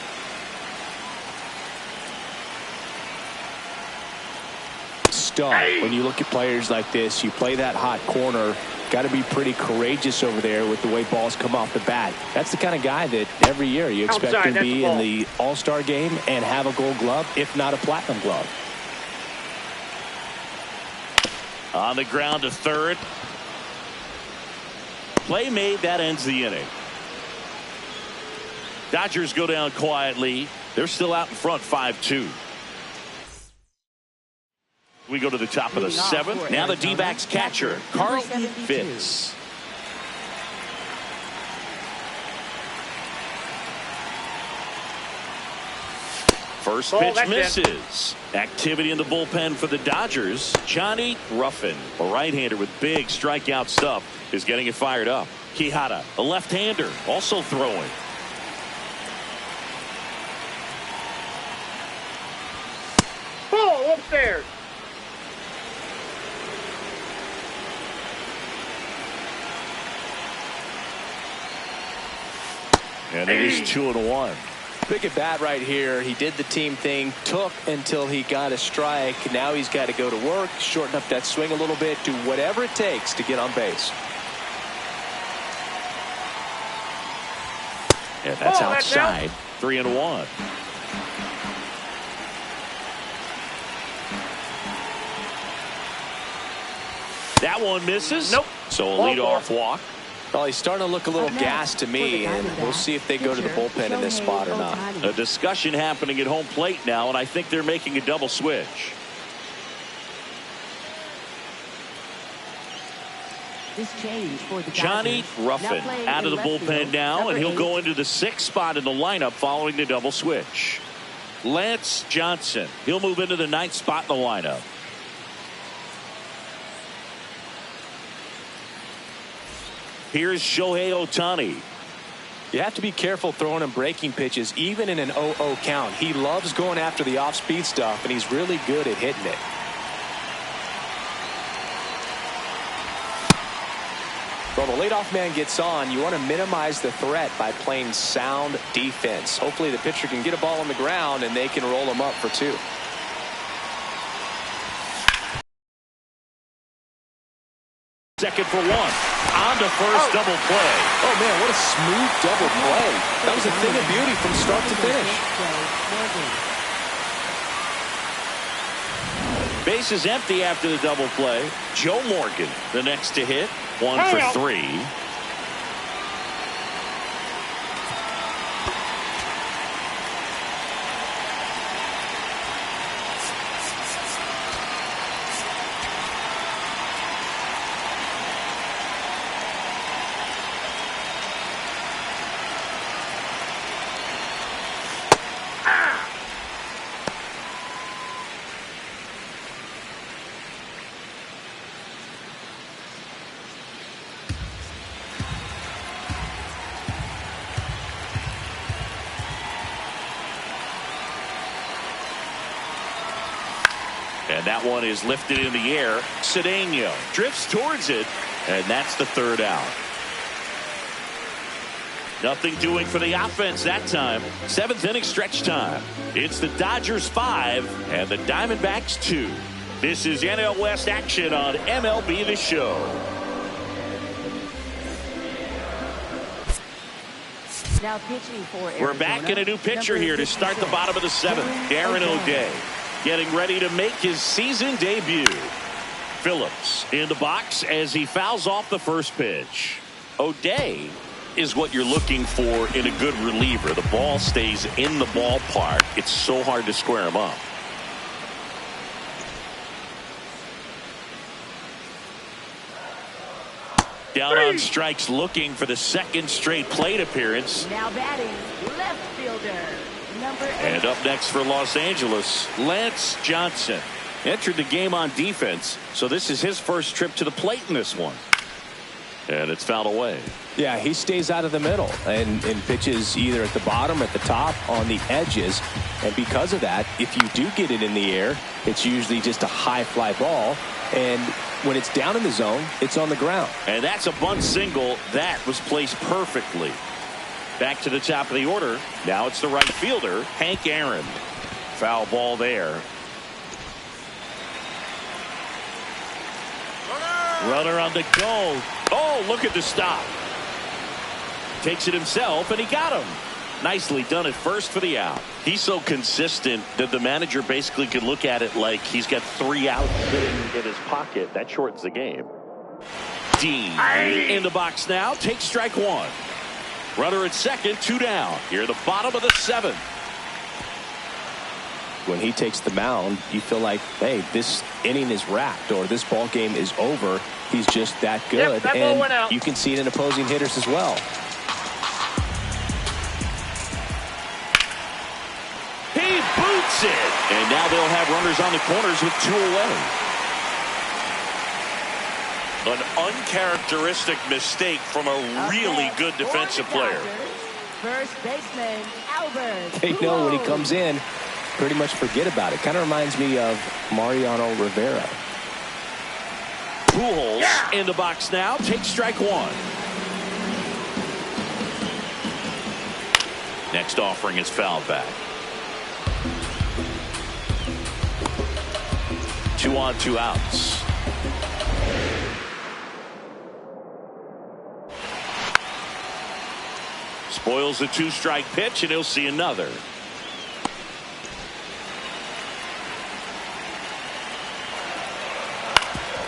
When you look at players like this, you play that hot corner, got to be pretty courageous over there with the way balls come off the bat. That's the kind of guy that every year you expect to be in the All-Star game and have a Gold Glove, if not a Platinum Glove. On the ground to third. Play made, that ends the inning. Dodgers go down quietly. They're still out in front 5-2. We go to the top of the 7th. Now the D-backs catcher, Carlton Fitz. First pitch misses. Activity in the bullpen for the Dodgers. Johnny Ruffin, a right-hander with big strikeout stuff, is getting it fired up. Quijada, a left-hander, also throwing. Oh, upstairs. And it is 2-1. Big at bat right here. He did the team thing, took until he got a strike. Now he's got to go to work, shorten up that swing a little bit, do whatever it takes to get on base. And that's outside. 3-1. That one misses. Nope. So a leadoff walk. Well, he's starting to look a little gassed to me, and we'll see if they go to the bullpen in this spot or not. A discussion happening at home plate now, and I think they're making a double switch. This change for the Johnny Ruffin out of the bullpen now, and he'll go into the 6th spot in the lineup following the double switch. Lance Johnson, he'll move into the 9th spot in the lineup. Here's Shohei Ohtani. You have to be careful throwing him breaking pitches, even in an 0-0 count. He loves going after the off-speed stuff, and he's really good at hitting it. Well, the leadoff man gets on. You want to minimize the threat by playing sound defense. Hopefully the pitcher can get a ball on the ground and they can roll him up for 2. Second for 1. On to first, double play. Oh, man, what a smooth double play. That was a thing of beauty from start to finish. Base is empty after the double play. Joe Morgan, the next to hit. 1 for 3. And that one is lifted in the air. Cedeno drifts towards it, and that's the 3rd out. Nothing doing for the offense that time. 7th inning stretch time. It's the Dodgers 5 and the Diamondbacks 2. This is NL West action on MLB The Show. Now pitching for Arizona. We're back in a new pitcher here to start the bottom of the 7th. Darren O'Day getting ready to make his season debut. Phillips in the box as he fouls off the first pitch. O'Day is what you're looking for in a good reliever. The ball stays in the ballpark. It's so hard to square him up. Down on strikes, looking for the 2nd straight plate appearance. Now batting, left fielder, number 8. And up next for Los Angeles, Lance Johnson. Entered the game on defense, so this is his first trip to the plate in this one. And it's fouled away. Yeah, he stays out of the middle and pitches either at the bottom, at the top, on the edges. And because of that, if you do get it in the air, it's usually just a high fly ball. And when it's down in the zone, it's on the ground. And that's a bunt single that was placed perfectly. Back to the top of the order. Now it's the right fielder, Hank Aaron. Foul ball there. Runner on the go. Oh, look at the stop. Takes it himself, and he got him. Nicely done at first for the out. He's so consistent that the manager basically could look at it like he's got 3 outs sitting in his pocket. That shortens the game. Dean in the box now. Takes strike 1. Runner at second, 2 down. Here at the bottom of the 7th. When he takes the mound, you feel like, hey, this inning is wrapped or this ball game is over. He's just that good. Yep, that ball went and out. You can see it in opposing hitters as well. He boots it. And now they'll have runners on the corners with 2 away. An uncharacteristic mistake from a really good defensive player. First baseman, Albert. They know when he comes in, pretty much forget about it. Kind of reminds me of Mariano Rivera. Pujols in the box now. Takes strike 1. Next offering is fouled back. 2 on, 2 outs. Spoils the 2-strike pitch, and he'll see another.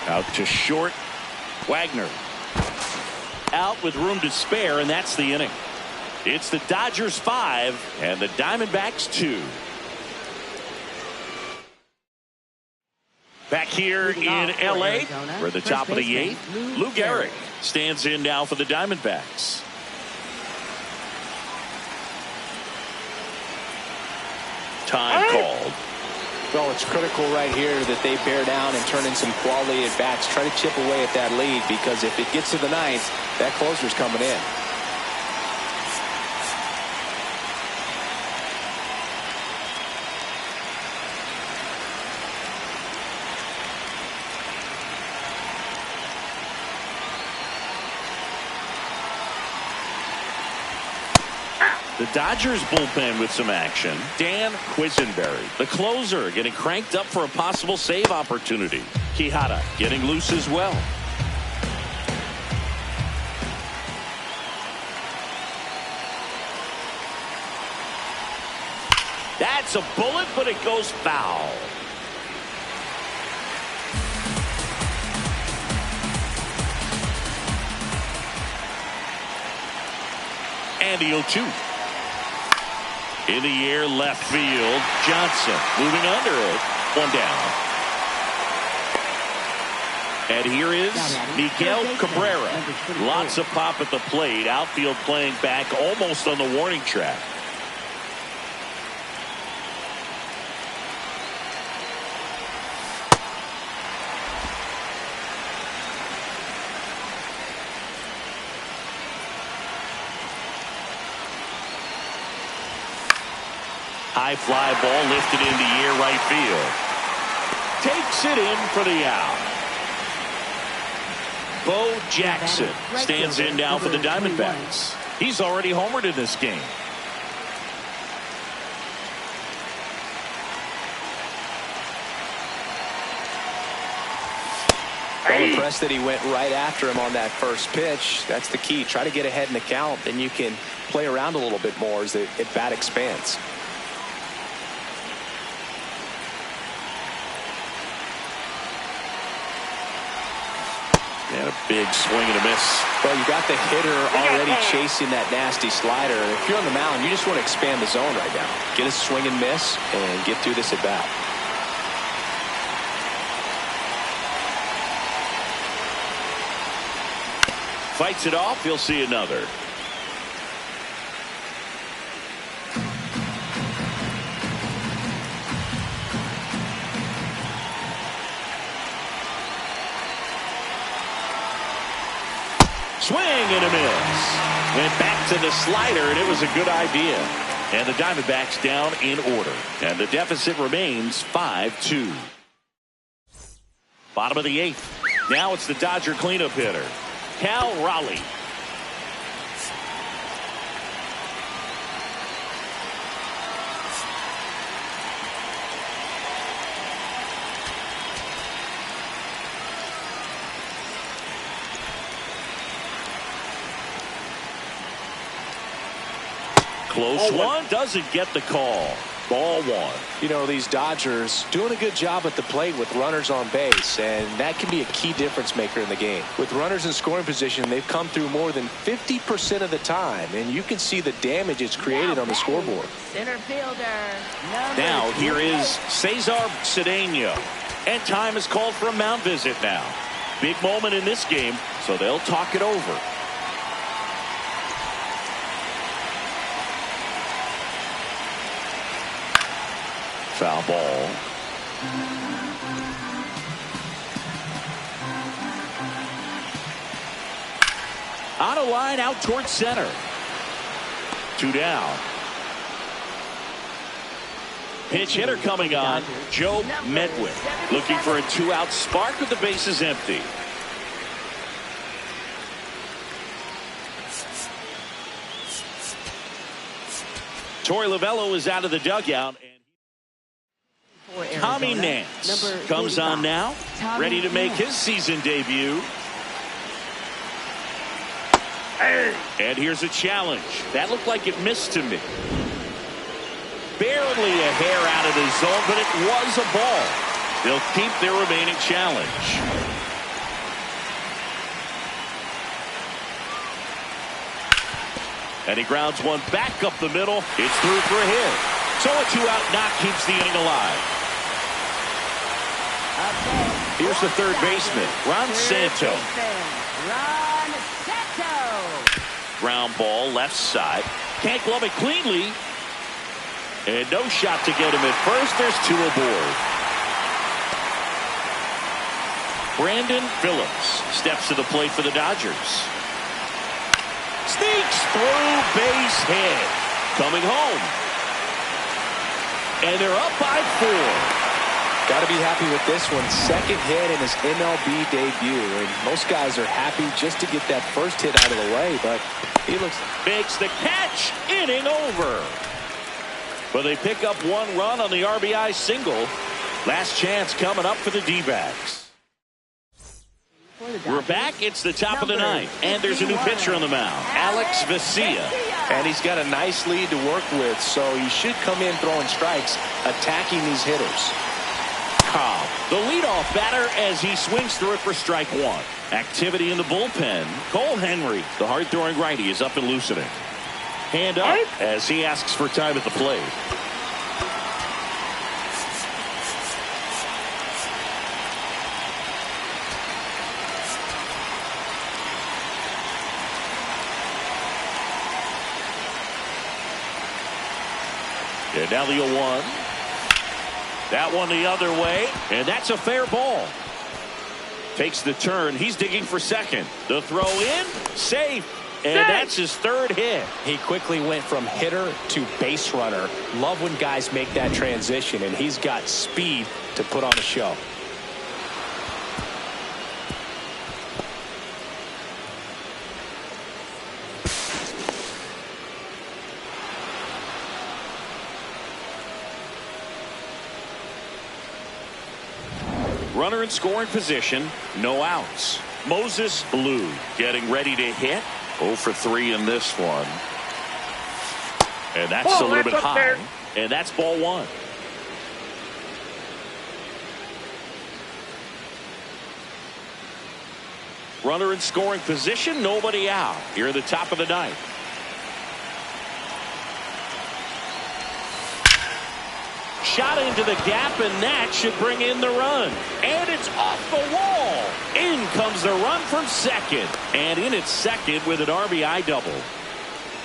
Out to short. Wagner out with room to spare, and that's the inning. It's the Dodgers 5 and the Diamondbacks 2. Back here in L.A. for the top of the 8th, Lou Gehrig stands in now for the Diamondbacks. Time called. Well, it's critical right here that they bear down and turn in some quality at bats. Try to chip away at that lead, because if it gets to the 9th, that closer's coming in. The Dodgers bullpen with some action. Dan Quisenberry, the closer, getting cranked up for a possible save opportunity. Quijada getting loose as well. That's a bullet, but it goes foul. And the 0-2. In the air, left field. Johnson moving under it. One down. And here is Miguel Cabrera. Lots of pop at the plate. Outfield playing back almost on the warning track. High fly ball lifted in the air, right field. Takes it in for the out. Bo Jackson stands in now for the Diamondbacks. He's already homered in this game. Well, impressed that he went right after him on that first pitch. That's the key. Try to get ahead in the count, then you can play around a little bit more as the at-bat expands. And a big swing and a miss. Well, you got the hitter already chasing that nasty slider. If you're on the mound, you just want to expand the zone right now. Get a swing and miss and get through this at bat. Fights it off. He'll see another. Swing and a miss. Went back to the slider, and it was a good idea. And the Diamondbacks down in order. And the deficit remains 5-2. Bottom of the 8th. Now it's the Dodger cleanup hitter, Cal Raleigh. Close one, doesn't get the call. Ball one. You know, these Dodgers doing a good job at the plate with runners on base, and that can be a key difference maker in the game. With runners in scoring position, they've come through more than 50% of the time, and you can see the damage it's created on the scoreboard. Center fielder. Now here is Cesar Cedeno, and time is called for a mound visit now. Big moment in this game, so they'll talk it over. Foul ball. On a line out towards center. 2 down. Pitch hitter coming on, Joe Medwick. Looking for a 2-out spark with the bases empty. Torey Lovullo is out of the dugout. Tommy Nance comes on now, ready to make his season debut. And here's a challenge. That looked like it missed to me. Barely a hair out of the zone, but it was a ball. They'll keep their remaining challenge. And he grounds one back up the middle. It's through for a hit. So a 2-out knock keeps the inning alive. Here's the third baseman, Ron Santo. Ground ball left side. Can't glove it cleanly. And no shot to get him at first. There's 2 aboard. Brandon Phillips steps to the plate for the Dodgers. Sneaks through, base hit. Coming home. And they're up by 4. Got to be happy with this one. Second hit in his MLB debut. And most guys are happy just to get that first hit out of the way, but he makes the catch. Inning over. But they pick up one run on the RBI single. Last chance coming up for the D-backs. We're back. It's the top of the ninth. And there's a new pitcher on the mound, Alex Vesia. And he's got a nice lead to work with, so he should come in throwing strikes, attacking these hitters. Cobb, the leadoff batter, as he swings through it for strike one. Activity in the bullpen. Cole Henry, the hard-throwing righty, is up and loosening. Hand up as he asks for time at the plate. And now the 0-1. That one the other way, and that's a fair ball. Takes the turn. He's digging for second. The throw in, safe. And that's his third hit. He quickly went from hitter to base runner. Love when guys make that transition, and he's got speed to put on a show. Runner in scoring position, no outs. Moses Blue getting ready to hit. 0 for 3 in this one. And that's a little bit high. There. And that's ball one. Runner in scoring position, nobody out. Here at the top of the ninth. Shot into the gap, and that should bring in the run. And it's off the wall. In comes the run from second. And in at second with an RBI double.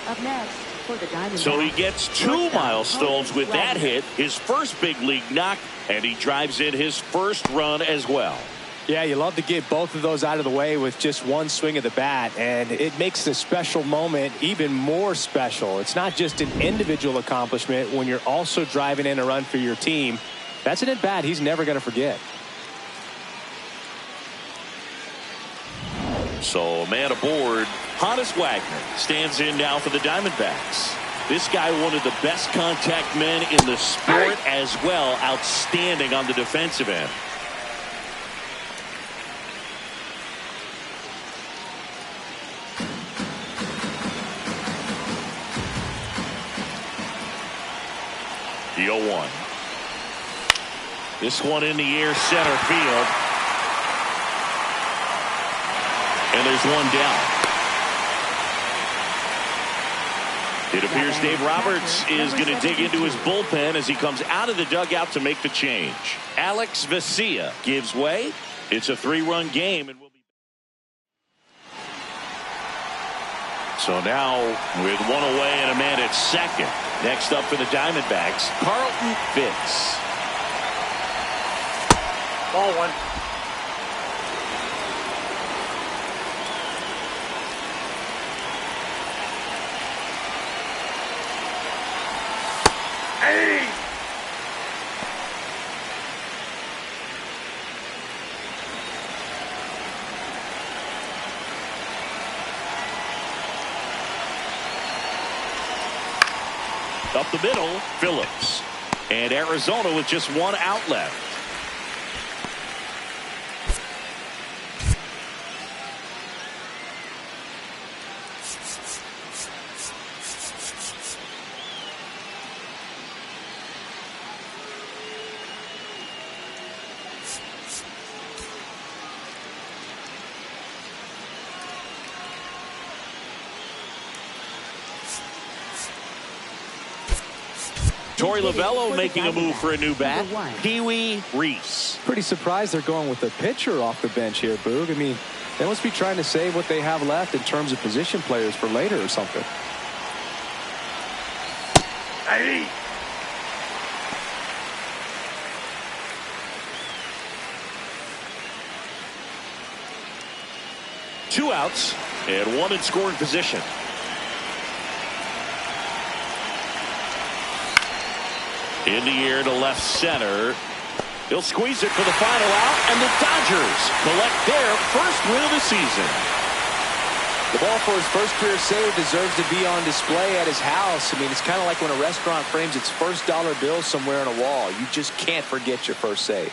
Up next for the Diamondbacks. So he gets 2 milestones with that hit. His first big league knock. And he drives in his first run as well. Yeah, you love to get both of those out of the way with just one swing of the bat, and it makes the special moment even more special. It's not just an individual accomplishment when you're also driving in a run for your team. That's an at-bat he's never going to forget. So a man aboard. Hannes Wagner stands in now for the Diamondbacks. This guy, one of the best contact men in the sport as well. Outstanding on the defensive end. The 0-1. This one in the air, center field. And there's one down. It appears Dave Roberts is going to dig into his bullpen as he comes out of the dugout to make the change. Alex Vesia gives way. It's a 3-run game. And we'll be so now with one away and a man at second. Next up for the Diamondbacks, Carlton Fitz. Ball one. Hey! Up the middle, Phillips. And Arizona with just one out left. Torey Lovello making a move for a new bat. Pee Wee Reese. Pretty surprised they're going with a pitcher off the bench here, Boog. I mean, they must be trying to save what they have left in terms of position players for later or something. Hey! Two outs and one in scoring position. In the air to left center. He'll squeeze it for the final out, and the Dodgers collect their first win of the season. The ball for his first career save deserves to be on display at his house. I mean, it's kind of like when a restaurant frames its first dollar bill somewhere on a wall. You just can't forget your first save.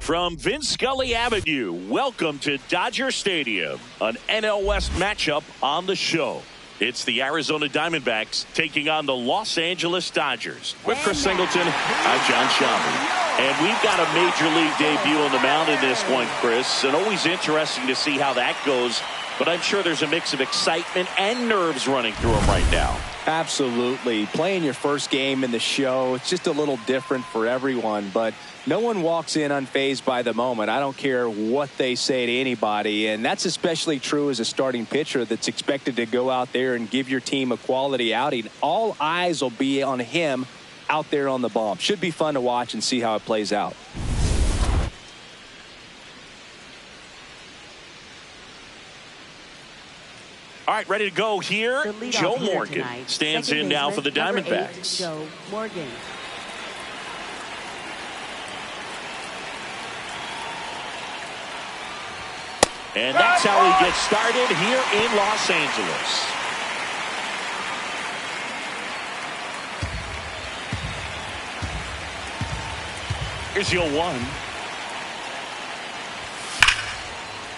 From Vince Scully Avenue, welcome to Dodger Stadium, an NL West matchup on the show. It's the Arizona Diamondbacks taking on the Los Angeles Dodgers. With Chris Singleton, I'm John Schaube. And we've got a major league debut on the mound in this one, Chris. And always interesting to see how that goes. But I'm sure there's a mix of excitement and nerves running through him right now. Absolutely. Playing your first game in the show, it's just a little different for everyone. But no one walks in unfazed by the moment. I don't care what they say to anybody. And that's especially true as a starting pitcher that's expected to go out there and give your team a quality outing. All eyes will be on him out there on the bump. Should be fun to watch and see how it plays out. All right, ready to go here. Joe Morgan tonight, stands in now for the Diamondbacks. Joe Morgan. And that's how he gets started here in Los Angeles. Here's the 0-1.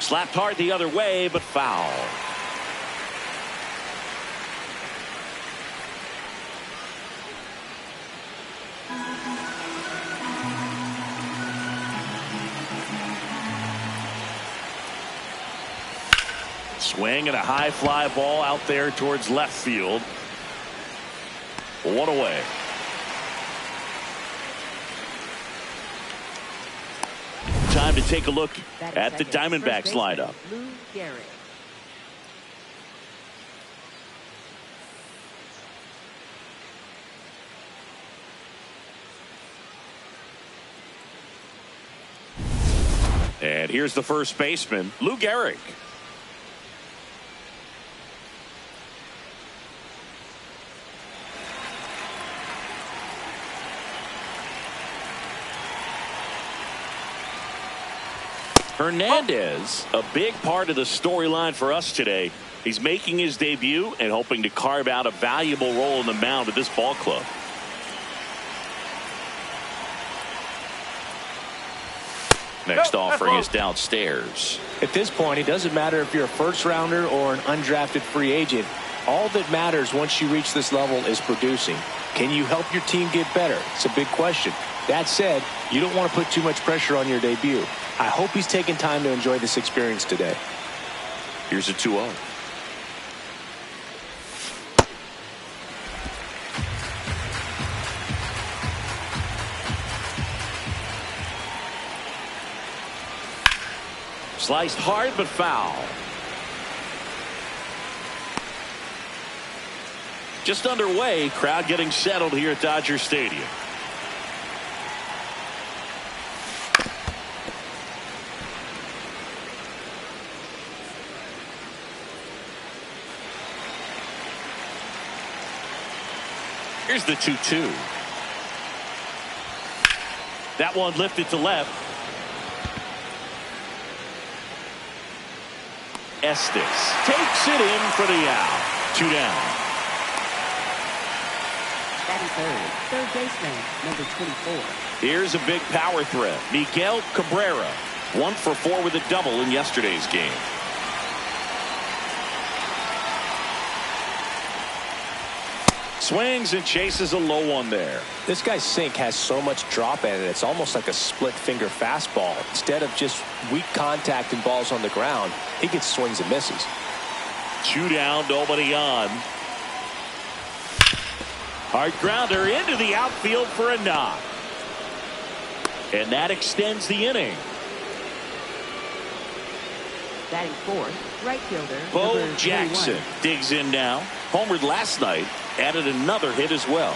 Slapped hard the other way, but foul. Swing and a high fly ball out there towards left field. One away. Time to take a look at the Diamondbacks lineup. Lou Gehrig. And here's the first baseman, Lou Gehrig. Hernandez, a big part of the storyline for us today. He's making his debut and hoping to carve out a valuable role in the mound with this ball club. Next offering is downstairs. At this point, it doesn't matter if you're a first rounder or an undrafted free agent. All that matters once you reach this level is producing. Can you help your team get better? It's a big question. That said, you don't want to put too much pressure on your debut. I hope he's taking time to enjoy this experience today. Here's a 2-0. Sliced hard, but foul. Just underway, crowd getting settled here at Dodger Stadium. Here's the 2-2. That one lifted to left. Estes takes it in for the out. 2 down. Batting third baseman, number 24. Here's a big power threat. Miguel Cabrera, 1 for 4 with a double in yesterday's game. Swings and chases a low one there. This guy's sink has so much drop in it. It's almost like a split finger fastball. Instead of just weak contact and balls on the ground, he gets swings and misses. 2 down, nobody on. Hard grounder into the outfield for a knock. And that extends the inning. Batting fourth, right fielder, Bo number Jackson 21. digs in now. Homered last night. Added another hit as well.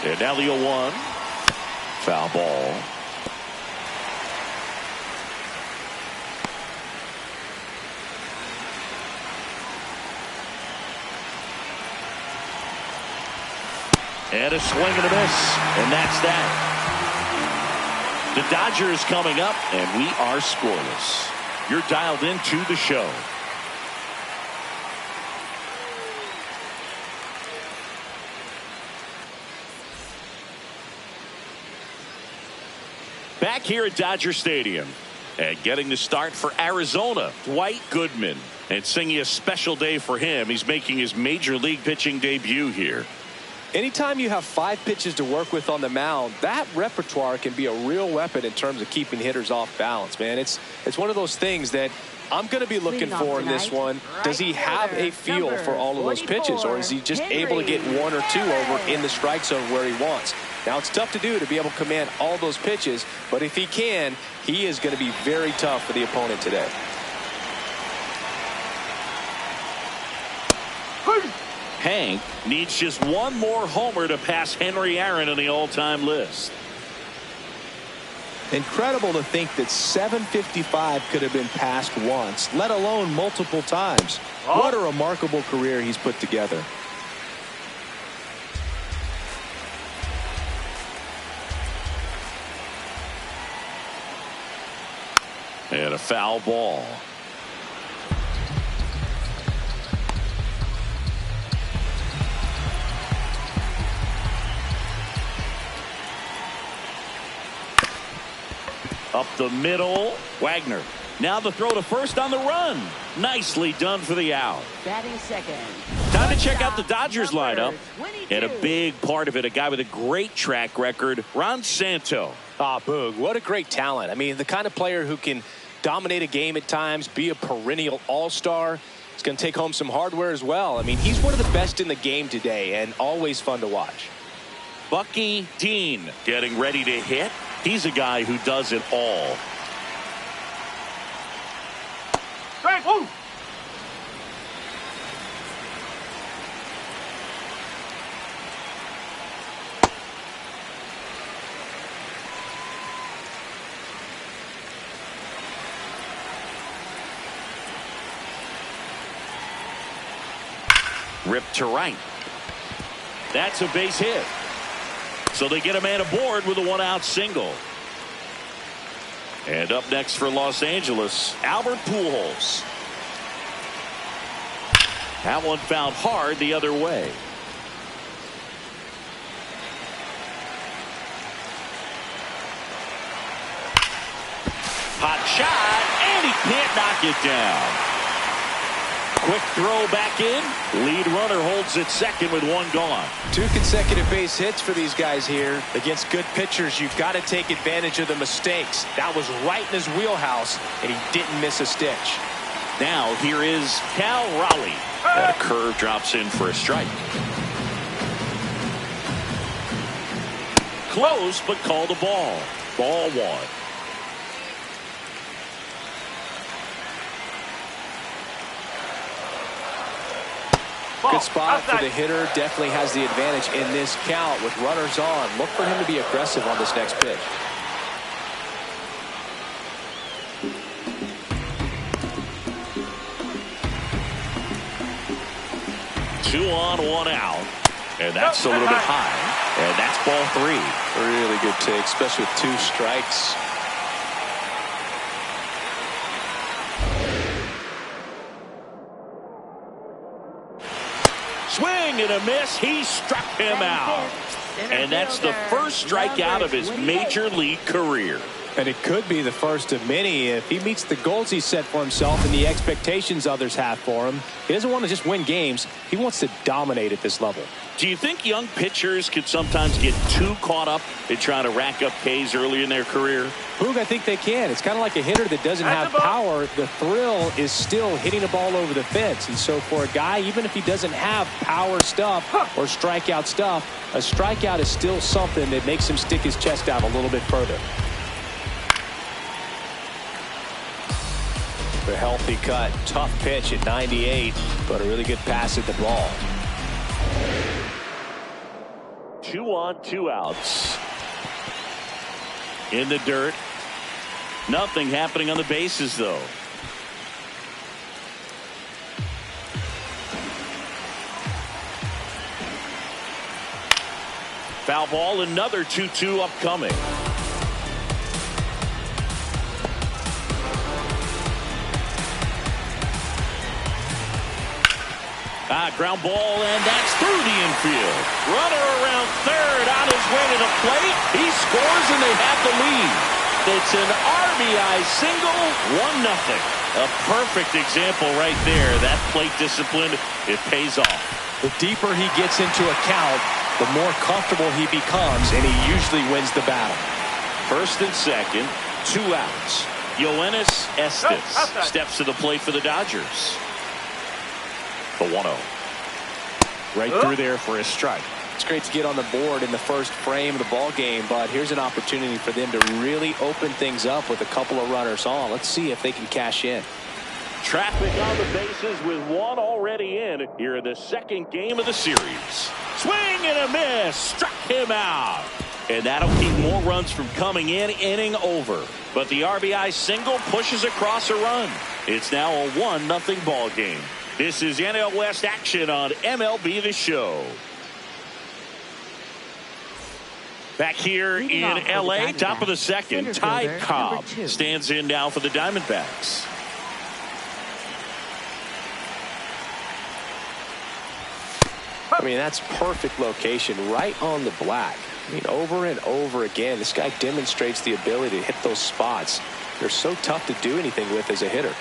And now the 0-1. Foul ball. And a swing and a miss. And that's that. The Dodgers coming up, and we are scoreless. You're dialed into the show. Back here at Dodger Stadium. And getting the start for Arizona, Dwight Goodman. And singing a special day for him. He's making his major league pitching debut here. Anytime you have 5 pitches to work with on the mound, that repertoire can be a real weapon in terms of keeping hitters off balance, man. It's one of those things that I'm going to be looking for in this one. Does he have a feel for all of those pitches, or is he just able to get 1 or 2 over in the strike zone where he wants? Now, it's tough to do to be able to command all those pitches, but if he can, he is going to be very tough for the opponent today. Hank needs just 1 more homer to pass Henry Aaron on the all-time list. Incredible to think that 755 could have been passed once, let alone multiple times. What a remarkable career he's put together. And a foul ball. Up the middle, Wagner. Now the throw to first on the run. Nicely done for the out. Batting second. Time to check out the Dodgers lineup. And a big part of it, a guy with a great track record, Ron Santo. Ah, Boog, what a great talent. I mean, the kind of player who can dominate a game at times, be a perennial all-star. He's going to take home some hardware as well. I mean, he's one of the best in the game today and always fun to watch. Bucky Dean getting ready to hit. He's a guy who does it all. Strike, woo! Ripped to right. That's a base hit. So they get a man aboard with a one-out single. And up next for Los Angeles, Albert Pujols. That one fouled hard the other way. Hot shot, and he can't knock it down. Quick throw back in. Lead runner holds at second with one gone. 2 consecutive base hits for these guys here. Against good pitchers, you've got to take advantage of the mistakes. That was right in his wheelhouse, and he didn't miss a stitch. Now here is Cal Raleigh. That curve drops in for a strike. Close, but called a ball. Ball 1. Good spot for the hitter. Definitely has the advantage in this count with runners on. Look for him to be aggressive on this next pitch. 2 on, 1 out. And that's a little bit high. And that's ball 3. Really good take, especially with 2 strikes. Swing and a miss. He struck him out. And that's the first strikeout of his major league career. And it could be the first of many if he meets the goals he set for himself and the expectations others have for him. He doesn't want to just win games. He wants to dominate at this level. Do you think young pitchers could sometimes get too caught up in trying to rack up Ks early in their career? Boog, I think they can. It's kind of like a hitter that doesn't have power. The thrill is still hitting a ball over the fence. And so for a guy, even if he doesn't have power stuff or strikeout stuff, a strikeout is still something that makes him stick his chest out a little bit further. The healthy cut, tough pitch at 98, but a really good pass at the ball. 2 on, 2 outs. In the dirt. Nothing happening on the bases, though. Foul ball, another 2-2 upcoming. Ground ball, and that's through the infield. Runner around third on his way to the plate. He scores, and they have the lead. It's an RBI single, 1-0. A perfect example right there. That plate discipline, it pays off. The deeper he gets into a count, the more comfortable he becomes, and he usually wins the battle. First and second, 2 outs. Yoenis Estes steps to the plate for the Dodgers. The 1-0. Right through there for a strike. It's great to get on the board in the first frame of the ball game, but here's an opportunity for them to really open things up with a couple of runners on. Let's see if they can cash in. Traffic on the bases with 1 already in here in the second game of the series. Swing and a miss. Struck him out. And that'll keep more runs from coming in, inning over. But the RBI single pushes across a run. It's now a 1-0 ball game. This is NL West action on MLB The Show. Back here in L.A., top of the second, Ty Cobb stands in now for the Diamondbacks. I mean, that's perfect location, right on the black. I mean, over and over again, this guy demonstrates the ability to hit those spots. They're so tough to do anything with as a hitter.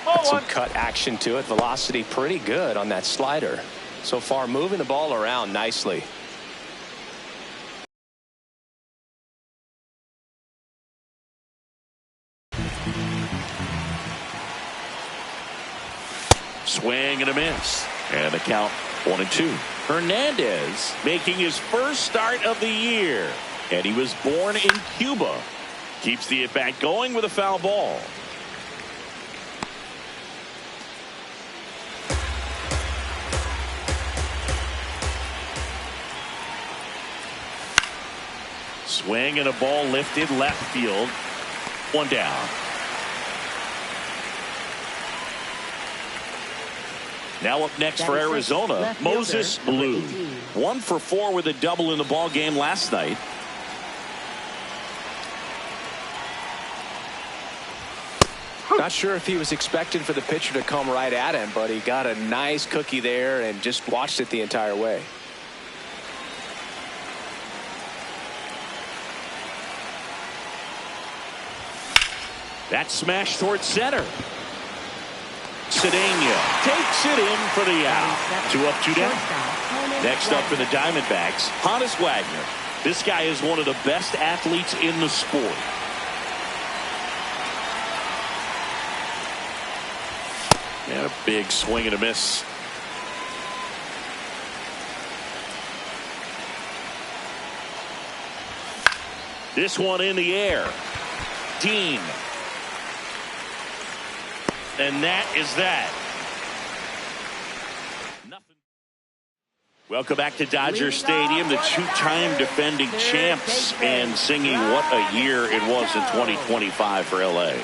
Got some cut action to it. Velocity pretty good on that slider. So far, moving the ball around nicely. Swing and a miss. And the count 1-2. Hernandez making his first start of the year. And he was born in Cuba. Keeps the at-bat going with a foul ball. Swing and a ball lifted left field. 1 down. Now up next for Arizona, Moses Blue. 1 for 4 with a double in the ball game last night. Not sure if he was expecting for the pitcher to come right at him, but he got a nice cookie there and just watched it the entire way. That smash towards center. Cedeno takes it in for the out. 2 up, 2 down. Next up for the Diamondbacks, Honus Wagner. This guy is one of the best athletes in the sport. And a big swing and a miss. This one in the air. Dean. And that is that. Nothing. Welcome back to Dodger Stadium, the 2-time defending champs, and singing what a year it was in 2025 for LA.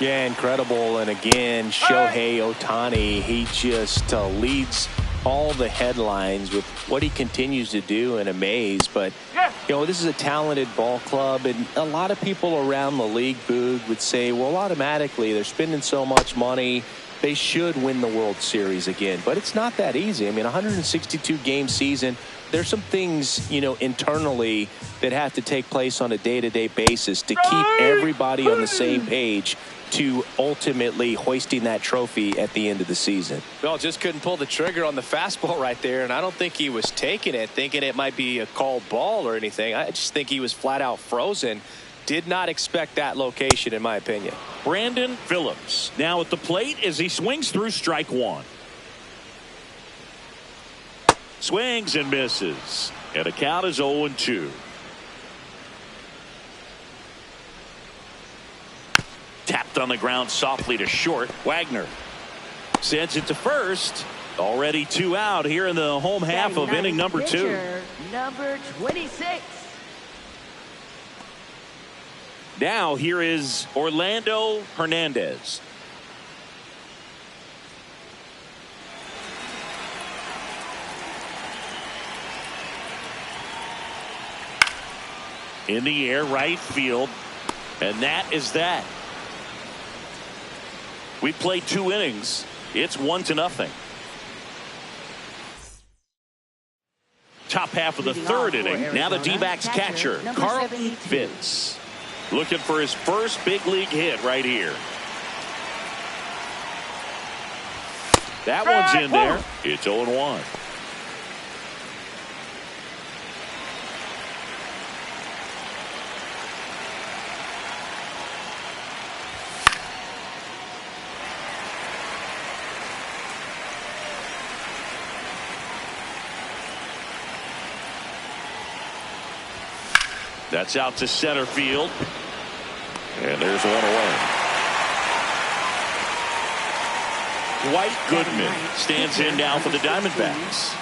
Yeah, incredible. And again, Shohei Ohtani, he just leads all the headlines with what he continues to do and amaze. But, you know, this is a talented ball club, and a lot of people around the league, Boog, would say, well, automatically they're spending so much money, they should win the World Series again. But it's not that easy. I mean, 162 game season, there's some things, you know, internally that have to take place on a day-to-day basis to keep everybody on the same page to ultimately hoisting that trophy at the end of the season. Well, just couldn't pull the trigger on the fastball right there, and I don't think he was taking it, thinking it might be a called ball or anything. I just think he was flat out frozen. Did not expect that location, in my opinion. Brandon Phillips now at the plate as he swings through strike 1. Swings and misses, and the count is 0-2. Tapped on the ground softly to short. Wagner sends it to first. Already 2 out here in the home half of inning number 2. Number 26. Now here is Orlando Hernandez. In the air, right field, and that is that. We played 2 innings. It's 1-0. Top half of the 3rd inning. Now the D-backs catcher, Carlton Fitz, looking for his first big league hit right here. That one's in there. It's 0-1. That's out to center field. And there's one away. Dwight Goodman stands in now for the Diamondbacks.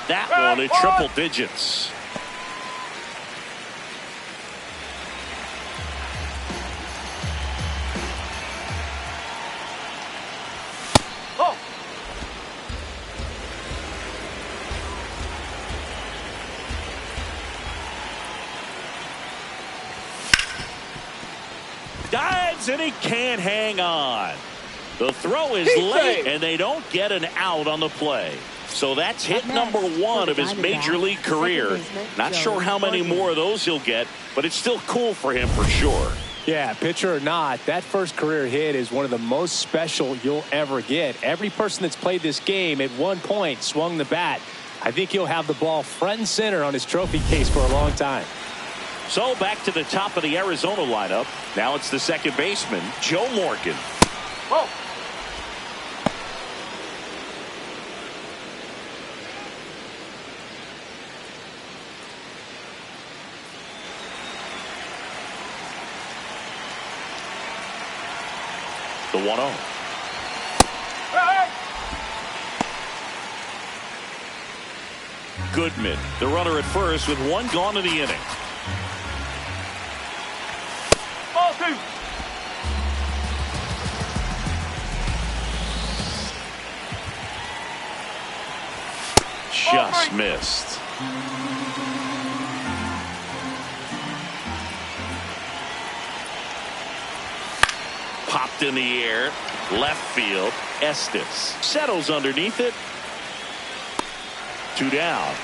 That one in triple digits. Dives and he can't hang on. The throw is late and they don't get an out on the play. So that's hit number 1 of his major league career. Not sure how many more of those he'll get, but it's still cool for him for sure. Yeah, pitcher or not, that first career hit is one of the most special you'll ever get. Every person that's played this game at one point swung the bat. I think he'll have the ball front and center on his trophy case for a long time. So back to the top of the Arizona lineup. Now it's the second baseman, Joe Morgan. Whoa. The 1-0. Goodman, the runner at first with 1 gone in the inning. Ball two. Just missed. Popped in the air. Left field. Estes settles underneath it. 2 down.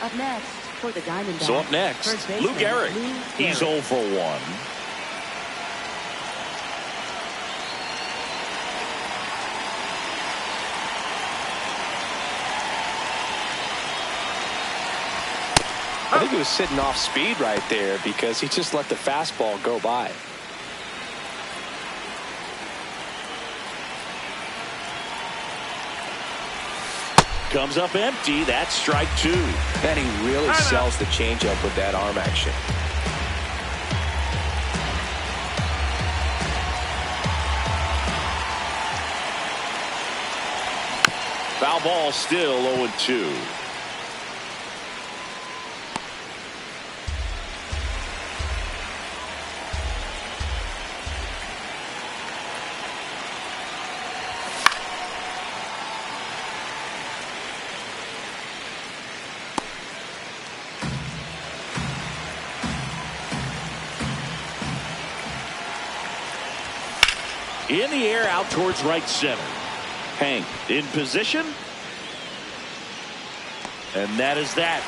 Up next for the Diamondbacks. So up next, first baseman, Lou Gehrig. He's 0 for 1. I think he was sitting off speed right there because he just let the fastball go by. Comes up empty. That's strike 2. And he really sells the changeup with that arm action. Foul ball, still 0-2. In the air, out towards right center. Hank in position. And that is that.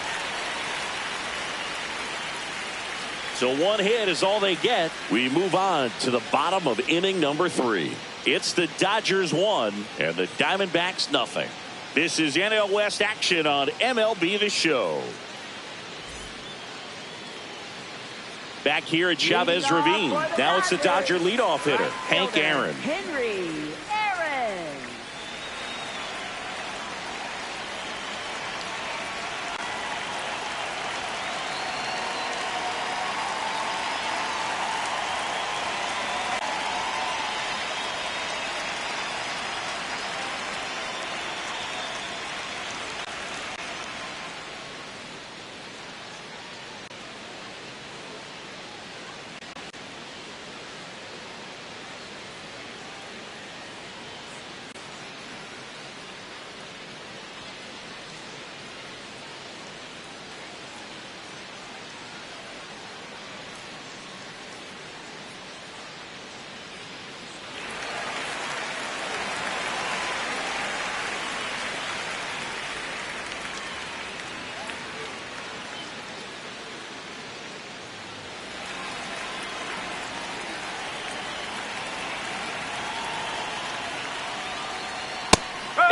So 1 hit is all they get. We move on to the bottom of inning number 3. It's the Dodgers 1 and the Diamondbacks nothing. This is NL West action on MLB The Show. Back here at Chavez Ravine. Now it's the Dodger leadoff hitter, Hank Aaron. Henry Aaron.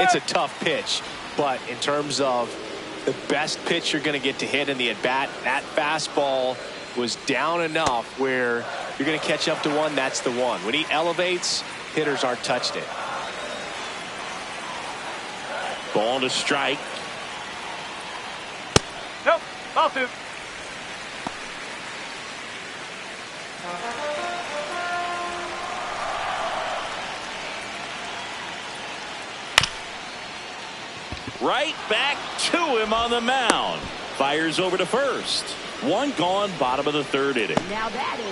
It's a tough pitch, but in terms of the best pitch you're going to get to hit in the at-bat, that fastball was down enough where you're going to catch up to one. That's the one. When he elevates, hitters aren't touched it. Ball to strike. Nope. Ball two. Right back to him on the mound. Fires over to first. 1 gone, bottom of the 3rd inning. Now batting,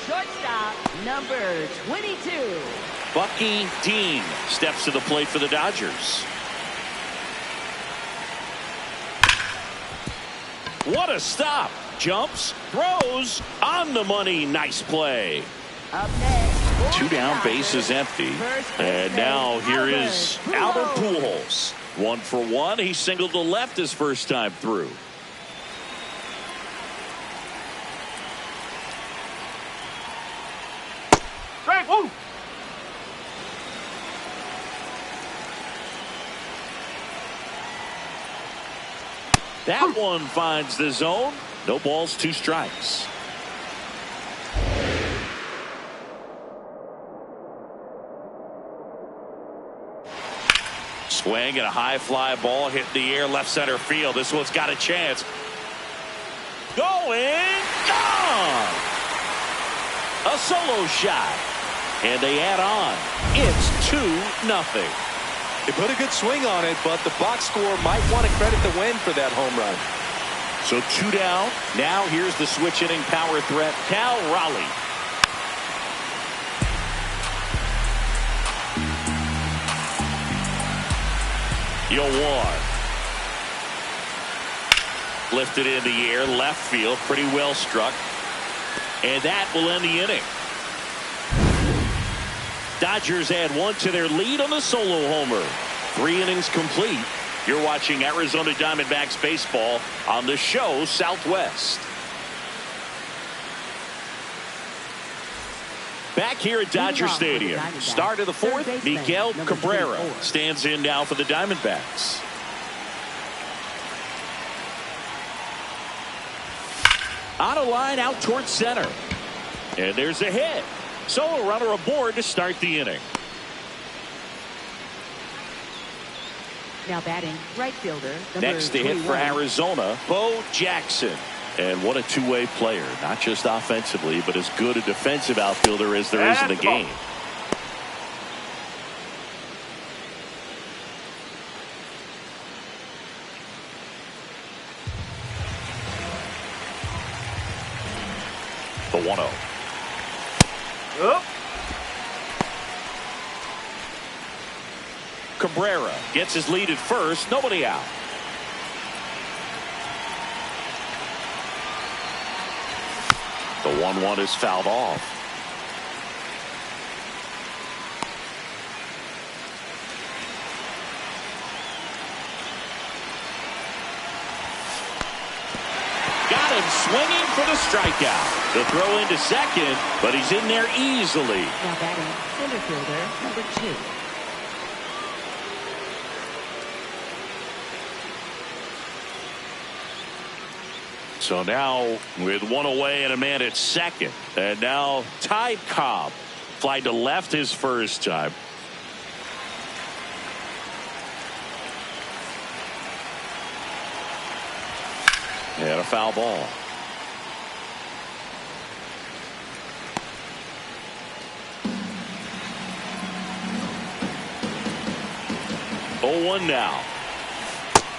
shortstop, number 22. Bucky Dean steps to the plate for the Dodgers. What a stop. Jumps, throws, on the money. Nice play. Up next, 2 down, base is empty. And now here is Albert Pujols. 1 for 1. He singled to left his first time through. Strike. Woo. That one finds the zone. No balls, 2 strikes. Swing and a high fly ball hit the air left center field. This one's got a chance. Going, gone. A solo shot. And they add on. It's 2-0. They put a good swing on it, but the box score might want to credit the win for that home run. So 2 down. Now here's the switch hitting power threat, Cal Raleigh. Yowar. Lifted in the air, left field, pretty well struck. And that will end the inning. Dodgers add 1 to their lead on the solo homer. 3 innings complete. You're watching Arizona Diamondbacks baseball on the show Southwest. Back here at Dodger Stadium. Start of the 4th, Miguel Cabrera stands in now for the Diamondbacks. On a line out towards center. And there's a hit. So a runner aboard to start the inning. Now batting, right fielder. Next to hit for Arizona, Bo Jackson. And what a two-way player, not just offensively, but as good a defensive outfielder as there is in the game. The 1-0. Up. Cabrera gets his lead at first, nobody out. The 1-1 is fouled off. Got him swinging for the strikeout. The throw into second, but he's in there easily. Now batting, center fielder, number 2. So now with 1 away and a man at second. And now Ty Cobb fly to left his first time. And a foul ball. Oh, 1 now.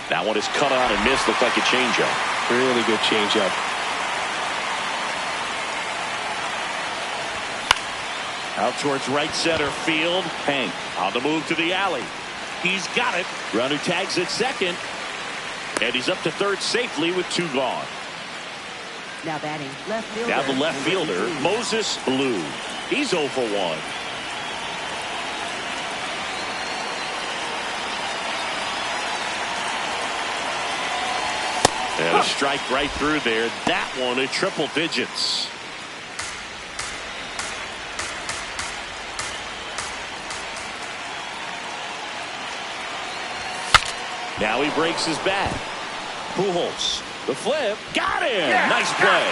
That one is cut on and missed. Looked like a changeup. Really good changeup. Out towards right center field. Hank on the move to the alley. He's got it. Runner tags at second. And he's up to third safely with 2 gone. Now batting, left fielder. Now the left fielder, Moses Blue. He's 0 for 1. And a strike right through there. That one at triple digits. Now he breaks his bat. Pujols, the flip, got him. Yeah. Nice play.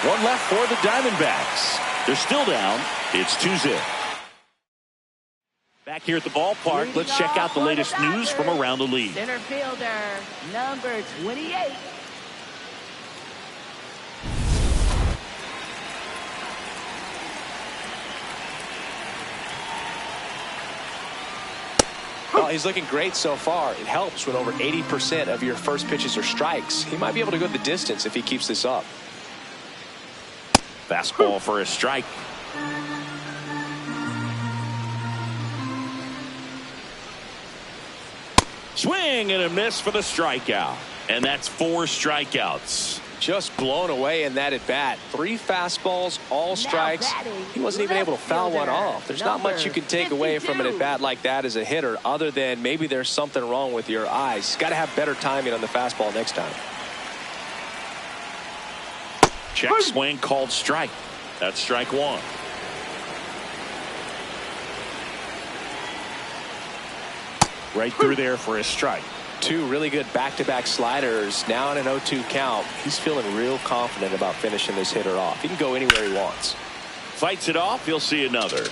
1 left for the Diamondbacks. They're still down. It's 2-0. Back here at the ballpark, let's check out the latest news from around the league. Center fielder, number 28. Well, he's looking great so far. It helps when over 80% of your first pitches are strikes. He might be able to go the distance if he keeps this up. Fastball for a strike. Swing and a miss for the strikeout. And that's 4 strikeouts. Just blown away in that at bat. 3 fastballs, all strikes. He wasn't even able to foul one off. There's not much you can take away from an at bat like that as a hitter, other than maybe there's something wrong with your eyes. Got to have better timing on the fastball next time. Check swing called strike. That's strike 1. Right through there for a strike. 2 really good back-to-back sliders. Now in an 0-2 count. He's feeling real confident about finishing this hitter off. He can go anywhere he wants. Fights it off. You'll see another.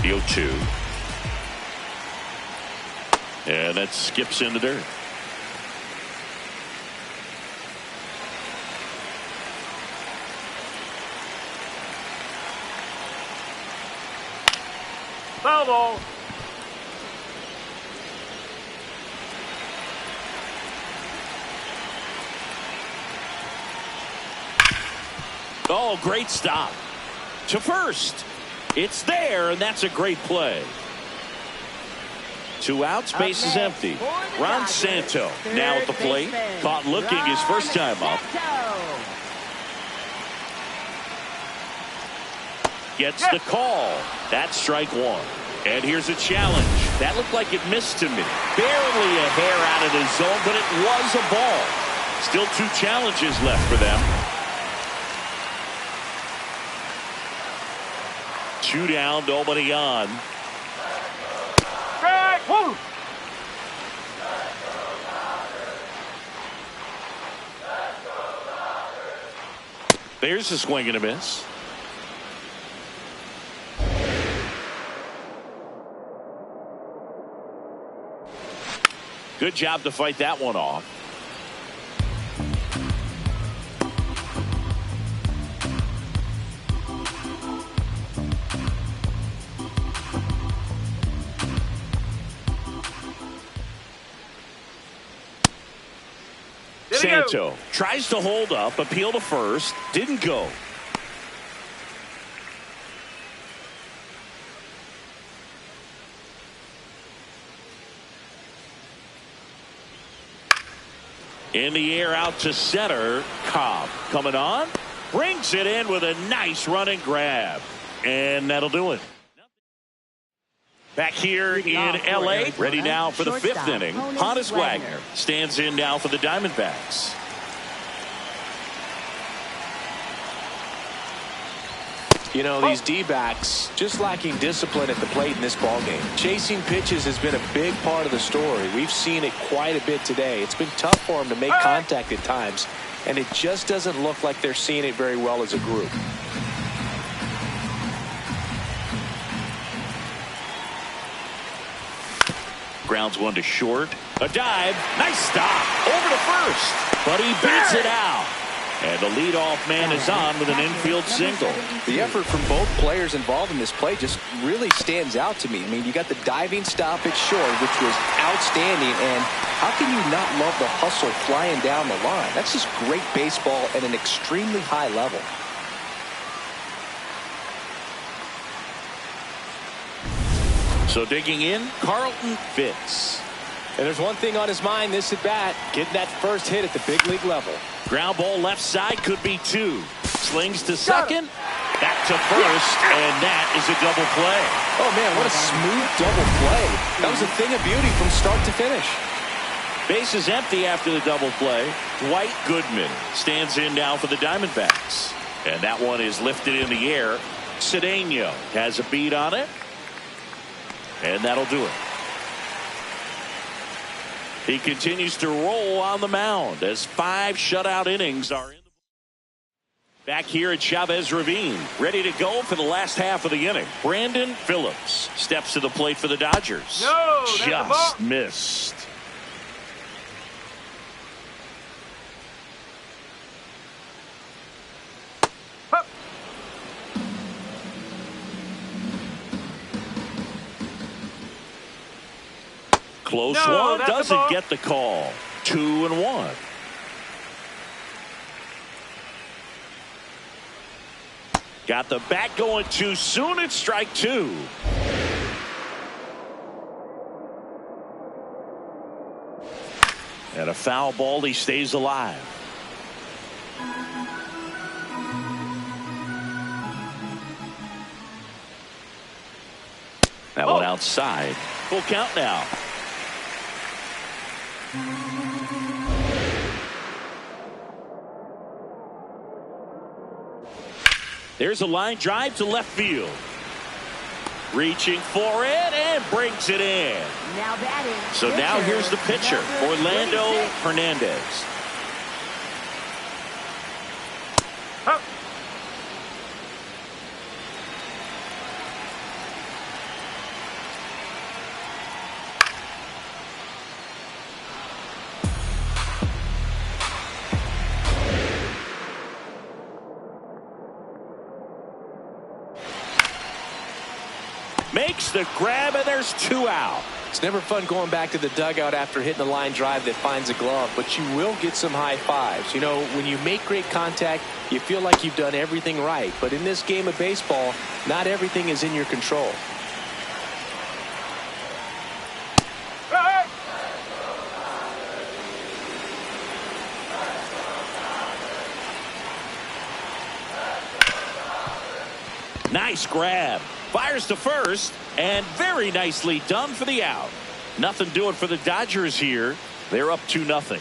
The 0-2. And that skips in the dirt. Foul ball. Oh, great stop. To first. It's there, and that's a great play. 2 outs, base is empty. Ron Santo now at the plate. Caught looking his first time up. Gets the call. That's strike 1. And here's a challenge. That looked like it missed to me. Barely a hair out of the zone, but it was a ball. Still 2 challenges left for them. 2 down, nobody on. Strike. Woo. There's a swing and a miss. Good job to fight that one off. Santo tries to hold up, appeal to first, didn't go. In the air out to center. Cobb coming on. Brings it in with a nice running grab. And that'll do it. Back here in L.A. Ready now for the 5th inning. Honus Wagner stands in now for the Diamondbacks. You know, these D-backs just lacking discipline at the plate in this ballgame. Chasing pitches has been a big part of the story. We've seen it quite a bit today. It's been tough for them to make contact at times, and it just doesn't look like they're seeing it very well as a group. Grounds one to short. A dive. Nice stop. Over to first. But he beats it out. And the leadoff man is on with an infield single. The effort from both players involved in this play just really stands out to me. I mean, you got the diving stop at short, which was outstanding. And how can you not love the hustle flying down the line? That's just great baseball at an extremely high level. So digging in, Carlton Fitz. And there's one thing on his mind this at bat, getting that first hit at the big league level. Ground ball left side, could be 2. Slings to second. Back to first, and that is a double play. Oh, man, what a smooth double play. That was a thing of beauty from start to finish. Base is empty after the double play. Dwight Goodman stands in now for the Diamondbacks. And that one is lifted in the air. Cedeno has a beat on it. And that'll do it. He continues to roll on the mound as 5 shutout innings are in. Back here at Chavez Ravine, ready to go for the last half of the inning. Brandon Phillips steps to the plate for the Dodgers. No, that's a ball. Just missed. Close one, doesn't get the call. 2-1. Got the bat going too soon. It's strike 2. And a foul ball. He stays alive. That one outside. Full count now. There's a line drive to left field. Reaching for it and brings it in. Now batting. So now here's the pitcher, Orlando Hernandez. Makes the grab, and there's 2 out. It's never fun going back to the dugout after hitting a line drive that finds a glove, but you will get some high fives. You know, when you make great contact, you feel like you've done everything right. But in this game of baseball, not everything is in your control. Nice grab. Fires to first, and very nicely done for the out. Nothing doing for the Dodgers here. They're up 2-0.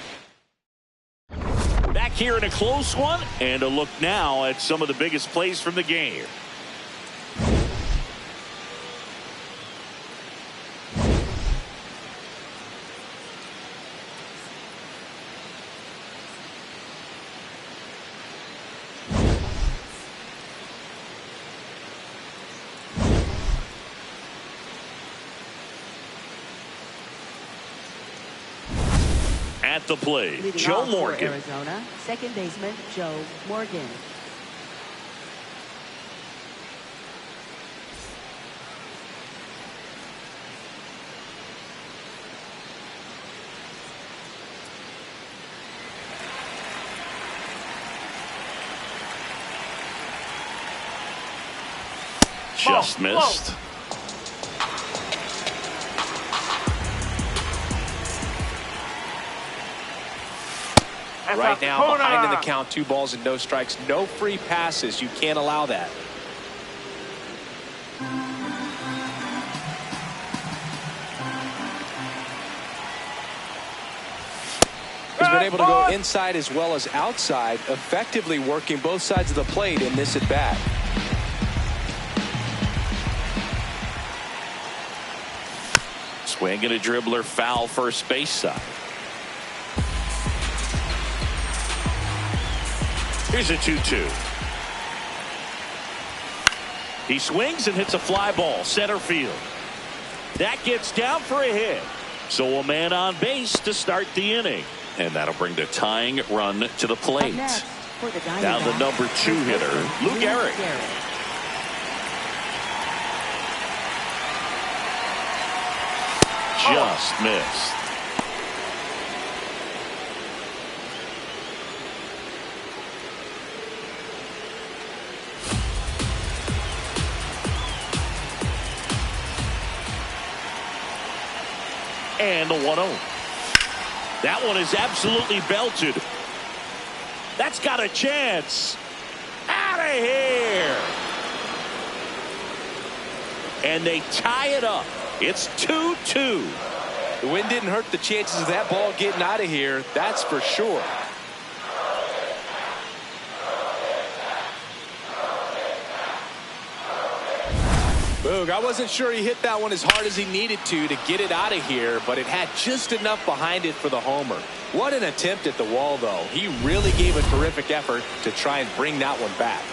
Back here in a close one, and a look now at some of the biggest plays from the game. At the plate, Leading Joe off for Morgan. Arizona, second baseman Joe Morgan. Just missed. Right now, behind in the count, 2 balls and no strikes. No free passes. You can't allow that. He's been able to go inside as well as outside, effectively working both sides of the plate in this at bat. Swing and a dribbler, foul first base side. Here's a 2-2. He swings and hits a fly ball center field. That gets down for a hit. So a man on base to start the inning. And that'll bring the tying run to the plate. Now the number 2 hitter, Lou Gehrig. Just missed. And the 1-0. That one is absolutely belted. That's got a chance. Out of here. And they tie it up. It's 2-2. The wind didn't hurt the chances of that ball getting out of here. That's for sure. Boog, I wasn't sure he hit that one as hard as he needed to get it out of here, but it had just enough behind it for the homer. What an attempt at the wall, though. He really gave a terrific effort to try and bring that one back.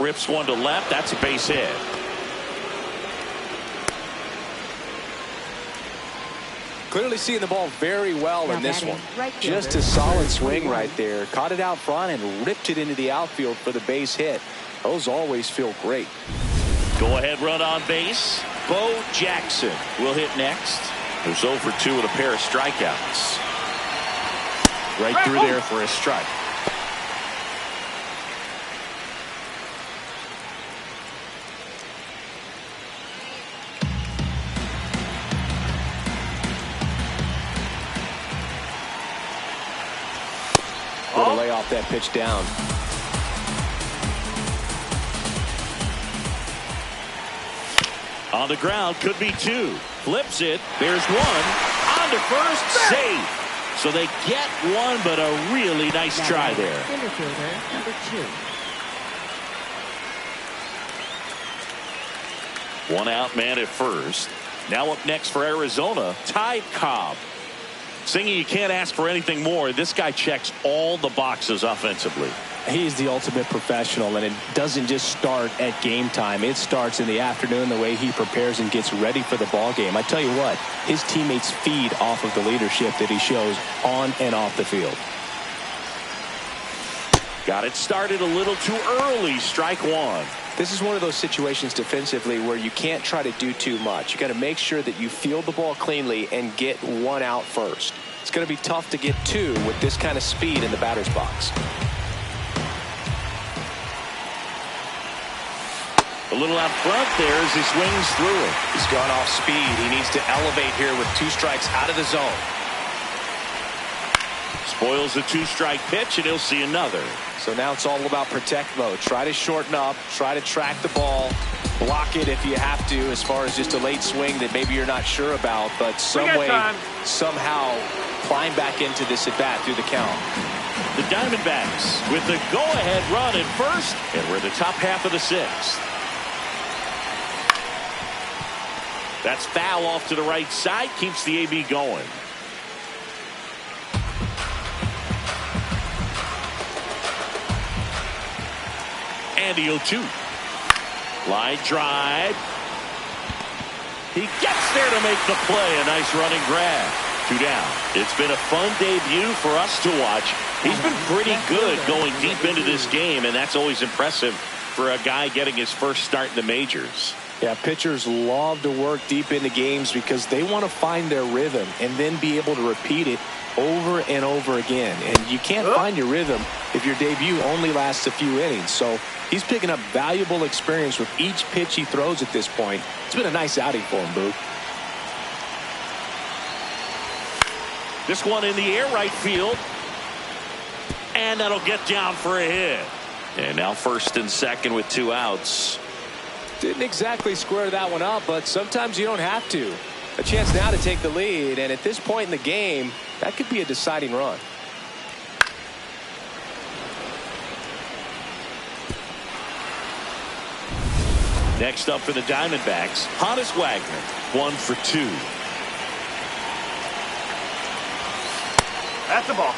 Rips one to left. That's a base hit. Clearly seeing the ball very well in this one. Just a solid swing right there. Caught it out front and ripped it into the outfield for the base hit. Those always feel great. Go ahead run on base. Bo Jackson will hit next. There's 0 for 2 with a pair of strikeouts. Right through there for a strike. Going to lay off that pitch down. On the ground, could be 2. Flips it. There's 1. On to first, safe. So they get 1, but a really nice try there. Center fielder, number 2. 1 out man at first. Now up next for Arizona, Ty Cobb. Singy, you can't ask for anything more. This guy checks all the boxes offensively. He's the ultimate professional, and it doesn't just start at game time. It starts in the afternoon, the way he prepares and gets ready for the ball game. I tell you what, his teammates feed off of the leadership that he shows on and off the field. Got it started a little too early. Strike 1. This is one of those situations defensively where you can't try to do too much. You got to make sure that you field the ball cleanly and get one out first. It's going to be tough to get two with this kind of speed in the batter's box. A little out front there as he swings through it. He's gone off speed. He needs to elevate here with 2 strikes out of the zone. Spoils the 2-strike pitch, and he'll see another. So now it's all about protect mode. Try to shorten up, try to track the ball, block it if you have to, as far as just a late swing that maybe you're not sure about, but somehow climb back into this at bat through the count. The Diamondbacks with the go-ahead run at first, and we're in the top half of the 6th. That's foul off to the right side, keeps the AB going. And the 0-2. Line drive. He gets there to make the play. A nice running grab. 2 down. It's been a fun debut for us to watch. He's been pretty good going deep into this game, and that's always impressive for a guy getting his first start in the majors. Yeah, pitchers love to work deep into games because they want to find their rhythm and then be able to repeat it over and over again. And you can't find your rhythm if your debut only lasts a few innings. So he's picking up valuable experience with each pitch he throws at this point. It's been a nice outing for him, Boog. This one in the air, right field. And that'll get down for a hit. And now first and second with 2 outs. Didn't exactly square that one up, but sometimes you don't have to. A chance now to take the lead, and at this point in the game, that could be a deciding run. Next up for the Diamondbacks, Honus Wagner, 1 for 2. That's the ball.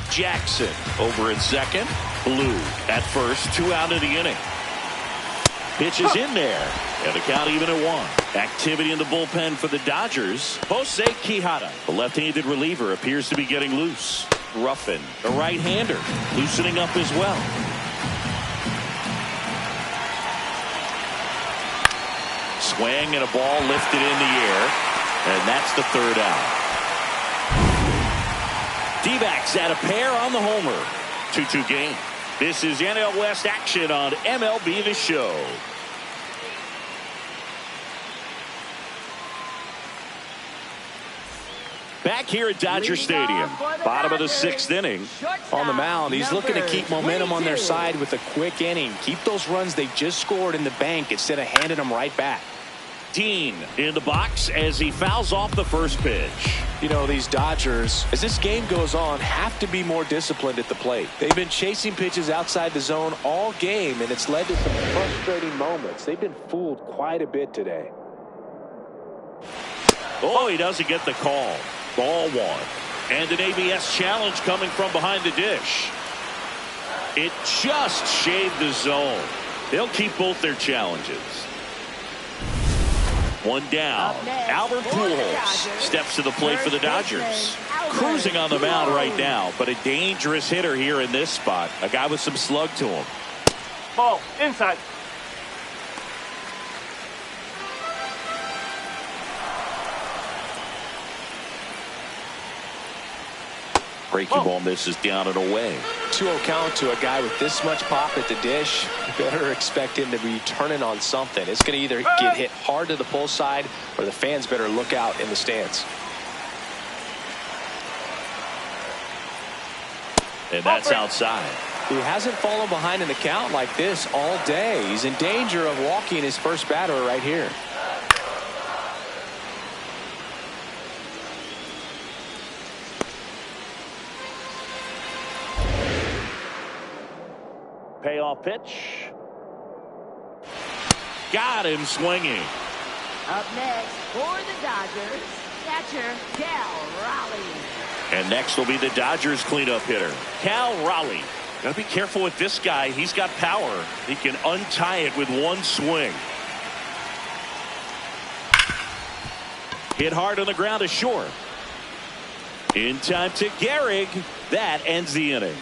Jackson over in second. Blue at first, 2 out of the inning. Pitch is in there, and the count even at 1. Activity in the bullpen for the Dodgers. Jose Quijada, the left-handed reliever, appears to be getting loose. Ruffin, the right-hander, loosening up as well. Swing and a ball lifted in the air, and that's the 3rd out. D-backs at a pair on the homer. 2-2 game. This is NL West action on MLB The Show. Back here at Dodger Stadium. Bottom of the 6th inning. On the mound, he's looking to keep momentum on their side with a quick inning. Keep those runs they just scored in the bank instead of handing them right back. Dean in the box as he fouls off the first pitch. You know, these Dodgers, as this game goes on, have to be more disciplined at the plate. They've been chasing pitches outside the zone all game, and it's led to some frustrating moments. They've been fooled quite a bit today. Oh, he doesn't get the call. Ball 1. And an ABS challenge coming from behind the dish. It just shaved the zone. They'll keep both their challenges. 1 down. Albert Pujols steps to the plate for the Dodgers. Cruising on the mound right now, but a dangerous hitter here in this spot. A guy with some slug to him. Ball inside. Breaking ball misses down and away. 2-0 count to a guy with this much pop at the dish. You better expect him to be turning on something. It's going to either get hit hard to the pull side, or the fans better look out in the stands. And that's outside. He hasn't fallen behind in the count like this all day. He's in danger of walking his first batter right here. Payoff pitch. Got him swinging. Up next for the Dodgers, catcher Cal Raleigh. And next will be the Dodgers cleanup hitter, Cal Raleigh. Got to be careful with this guy. He's got power. He can untie it with one swing. Hit hard on the ground is short. In time to Gehrig. That ends the inning.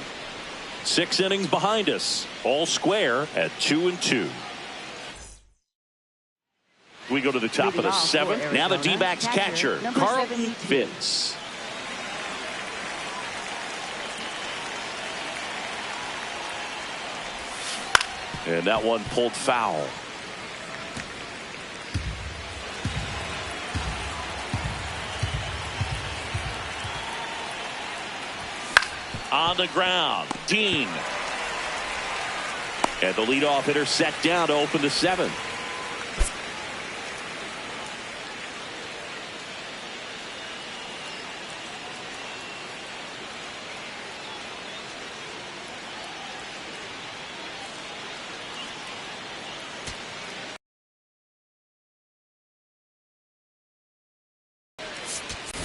6 innings behind us. All square at 2-2. We go to the top of the 7th. Now the D-backs catcher, Carlton Vince. And that one pulled foul. On the ground, Dean. And the leadoff hitter set down to open the 7th.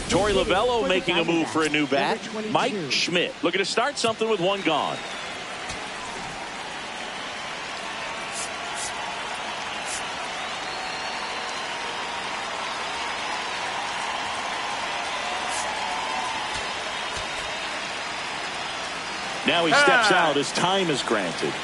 Torey Lovullo making a move for a new bat. Mike Schmidt looking to start something with one gone. Now he steps out as time is granted.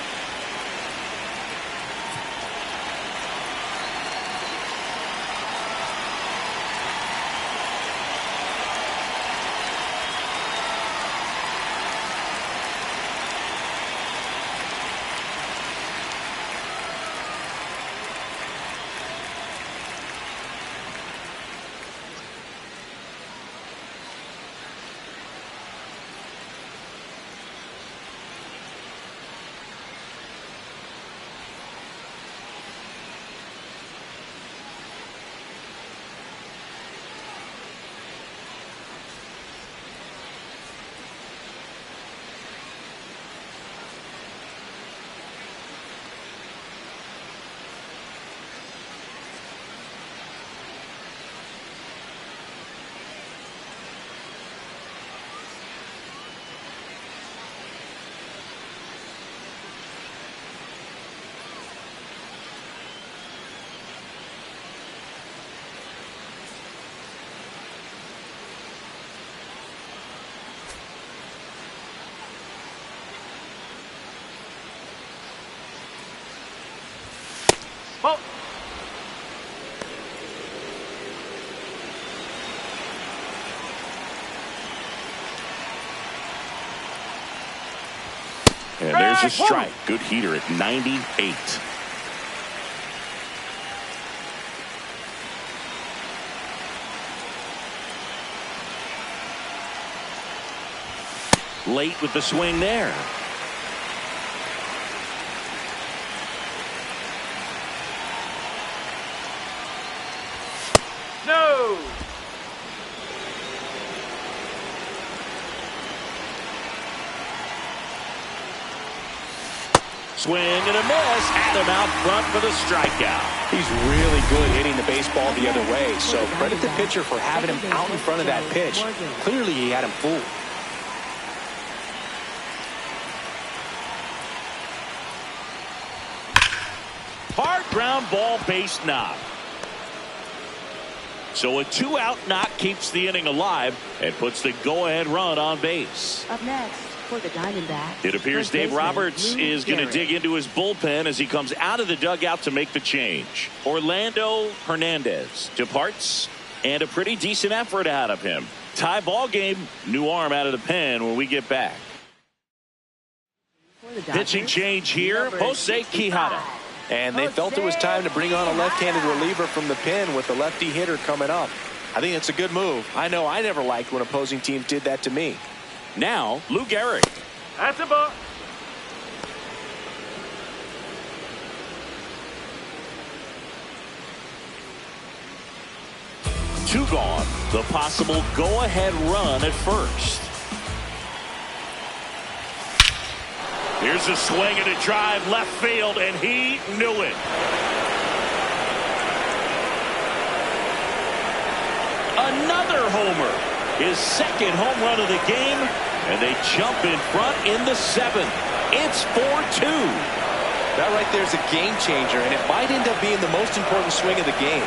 Ball. And there's a strike. Good heater at 98. Late with the swing there. No. Swing and a miss. Adam out front for the strikeout. He's really good hitting the baseball the other way, so credit the pitcher for having him out in front of that pitch. Clearly he had him fooled. Hard ground ball, base knock. So a 2-out knock keeps the inning alive and puts the go-ahead run on base. Up next for the Diamondbacks. It appears Dave Roberts is going to dig into his bullpen as he comes out of the dugout to make the change. Orlando Hernandez departs, and a pretty decent effort out of him. Tie ball game, new arm out of the pen when we get back. Pitching change here, Jose Quijada. And they felt it was time to bring on a left-handed reliever from the pen with the lefty hitter coming up. I think it's a good move. I know I never liked when opposing teams did that to me. Now, Lou Gehrig. That's a ball. Two gone. The possible go-ahead run at first. Here's a swing and a drive left field, and he knew it. Another homer. His second home run of the game, and they jump in front in the 7th. It's 4-2. That right there is a game changer, and it might end up being the most important swing of the game.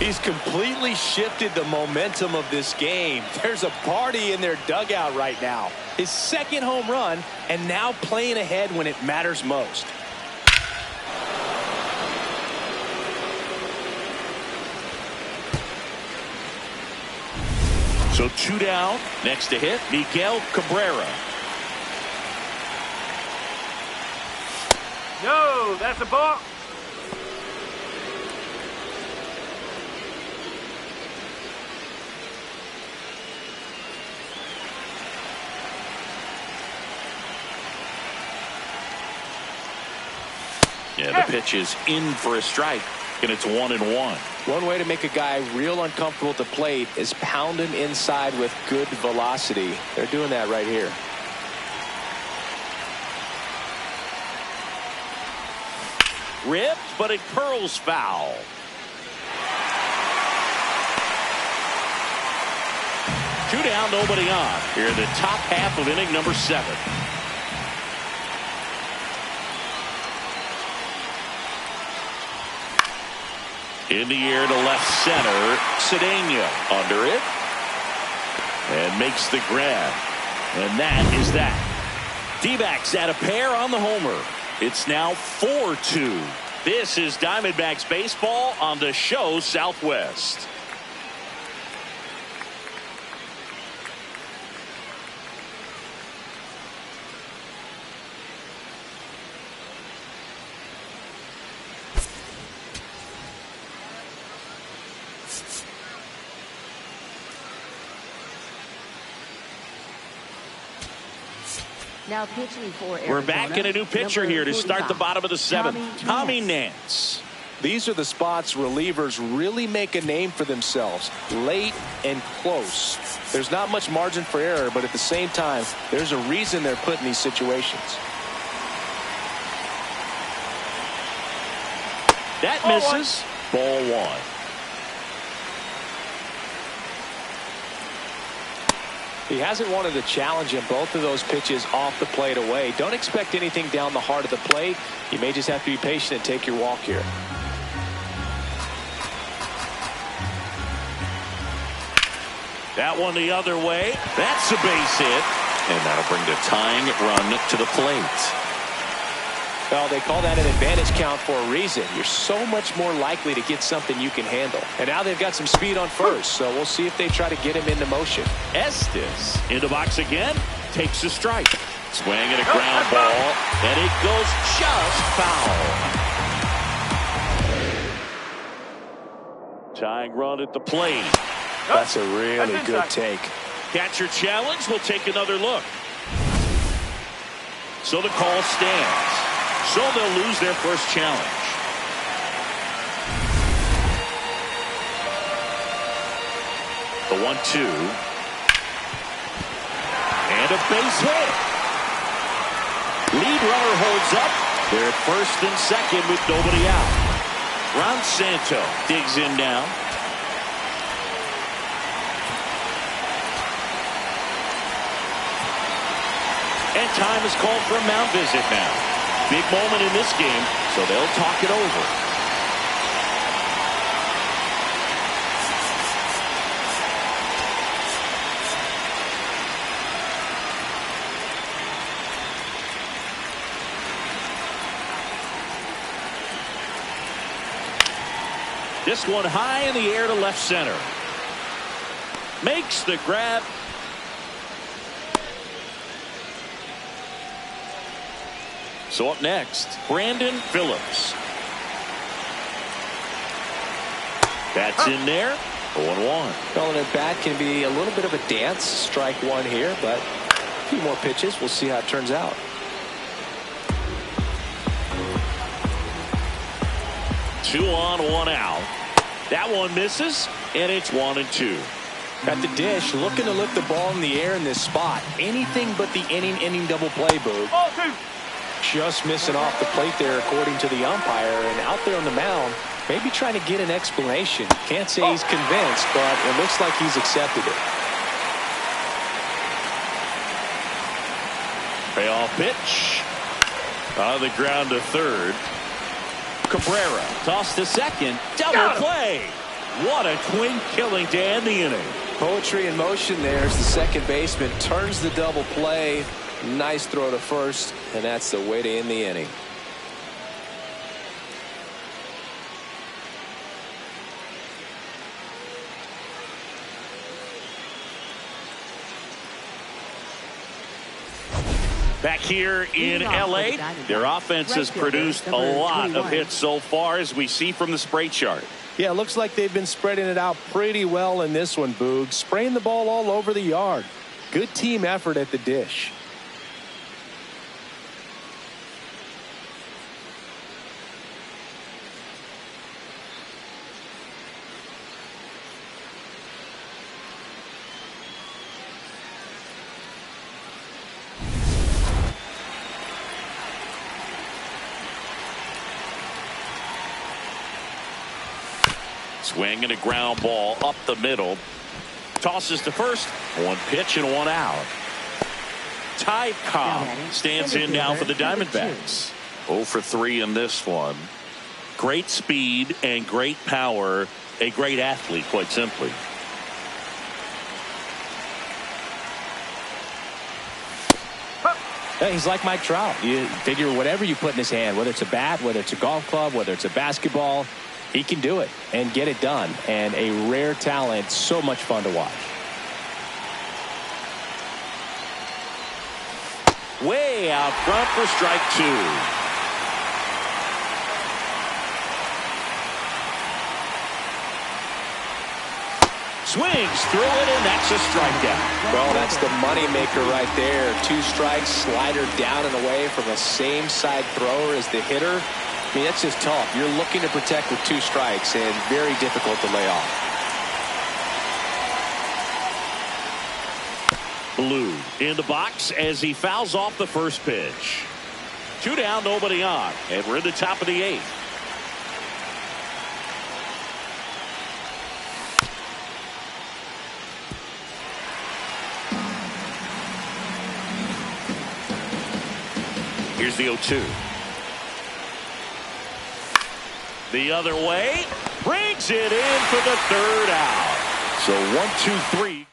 He's completely shifted the momentum of this game. There's a party in their dugout right now. His second home run, and now playing ahead when it matters most. So 2 down. Next to hit, Miguel Cabrera. No, that's a ball. Yeah, the pitch is in for a strike, and it's 1-1. One way to make a guy real uncomfortable at the plate is pound him inside with good velocity. They're doing that right here. Ripped, but it curls foul. Two down, nobody on. Here in the top half of inning number 7. In the air to left center. Cedeno under it. And makes the grab. And that is that. D-backs at a pair on the homer. It's now 4-2. This is Diamondbacks baseball on the show Southwest. Now pitching for Arizona. We're back in a new pitcher here to start the bottom of the 7th. Tommy Nance. These are the spots relievers really make a name for themselves. Late and close. There's not much margin for error, but at the same time, there's a reason they're put in these situations. That misses. Ball 1. He hasn't wanted to challenge him both of those pitches off the plate away. Don't expect anything down the heart of the plate. You may just have to be patient and take your walk here. That one the other way. That's a base hit. And that'll bring the tying run to the plate. Well, they call that an advantage count for a reason. You're so much more likely to get something you can handle. And now they've got some speed on first, so we'll see if they try to get him into motion. Estes in the box again. Takes a strike. Swing and a ground ball. And it goes just foul. Tying run at the plate. That's a really good take. Catcher challenge. We'll take another look. So the call stands. So they'll lose their first challenge. The 1-2. And a base hit. Lead runner holds up. They're at first and second with nobody out. Ron Santo digs in now. And time is called for a mound visit now. Big moment in this game, so they'll talk it over. This one high in the air to left center. Makes the grab. So up next, Brandon Phillips. That's in there. 0-1. Well, and at bat can be a little bit of a dance. Strike one here, but a few more pitches. We'll see how it turns out. Two on, one out. That one misses, and it's 1-2. At the dish, looking to lift the ball in the air in this spot. Anything but the inning double play, Boog. Ball 2. Just missing off the plate there, according to the umpire. And out there on the mound, maybe trying to get an explanation. Can't say he's convinced, but it looks like he's accepted it. Payoff pitch. On the ground to third. Cabrera tossed to second. Double play. What a twin killing to end the inning. Poetry in motion there as the second baseman turns the double play. Nice throw to first, and that's the way to end the inning. Back here in L.A., their offense has produced a lot of hits so far, as we see from the spray chart. Yeah, it looks like they've been spreading it out pretty well in this one, Boog. Spraying the ball all over the yard. Good team effort at the dish. Swing and a ground ball up the middle. Tosses to first. One pitch and one out. Ty Cobb stands in now for the Diamondbacks. 0 for 3 in this one. Great speed and great power. A great athlete, quite simply. Hey, he's like Mike Trout. You figure whatever you put in his hand, whether it's a bat, whether it's a golf club, whether it's a basketball, he can do it and get it done. And a rare talent, so much fun to watch. Way out front for strike 2. Swings through it, and that's a strikeout. Well, that's the money maker right there. 2 strikes, slider down and away from the same side thrower as the hitter. I mean, that's just tough. You're looking to protect with 2 strikes and very difficult to lay off. Blue in the box as he fouls off the first pitch. 2 down, nobody on, and we're in the top of the 8th. Here's the 0-2. The other way, brings it in for the 3rd out. So 1, 2, 3.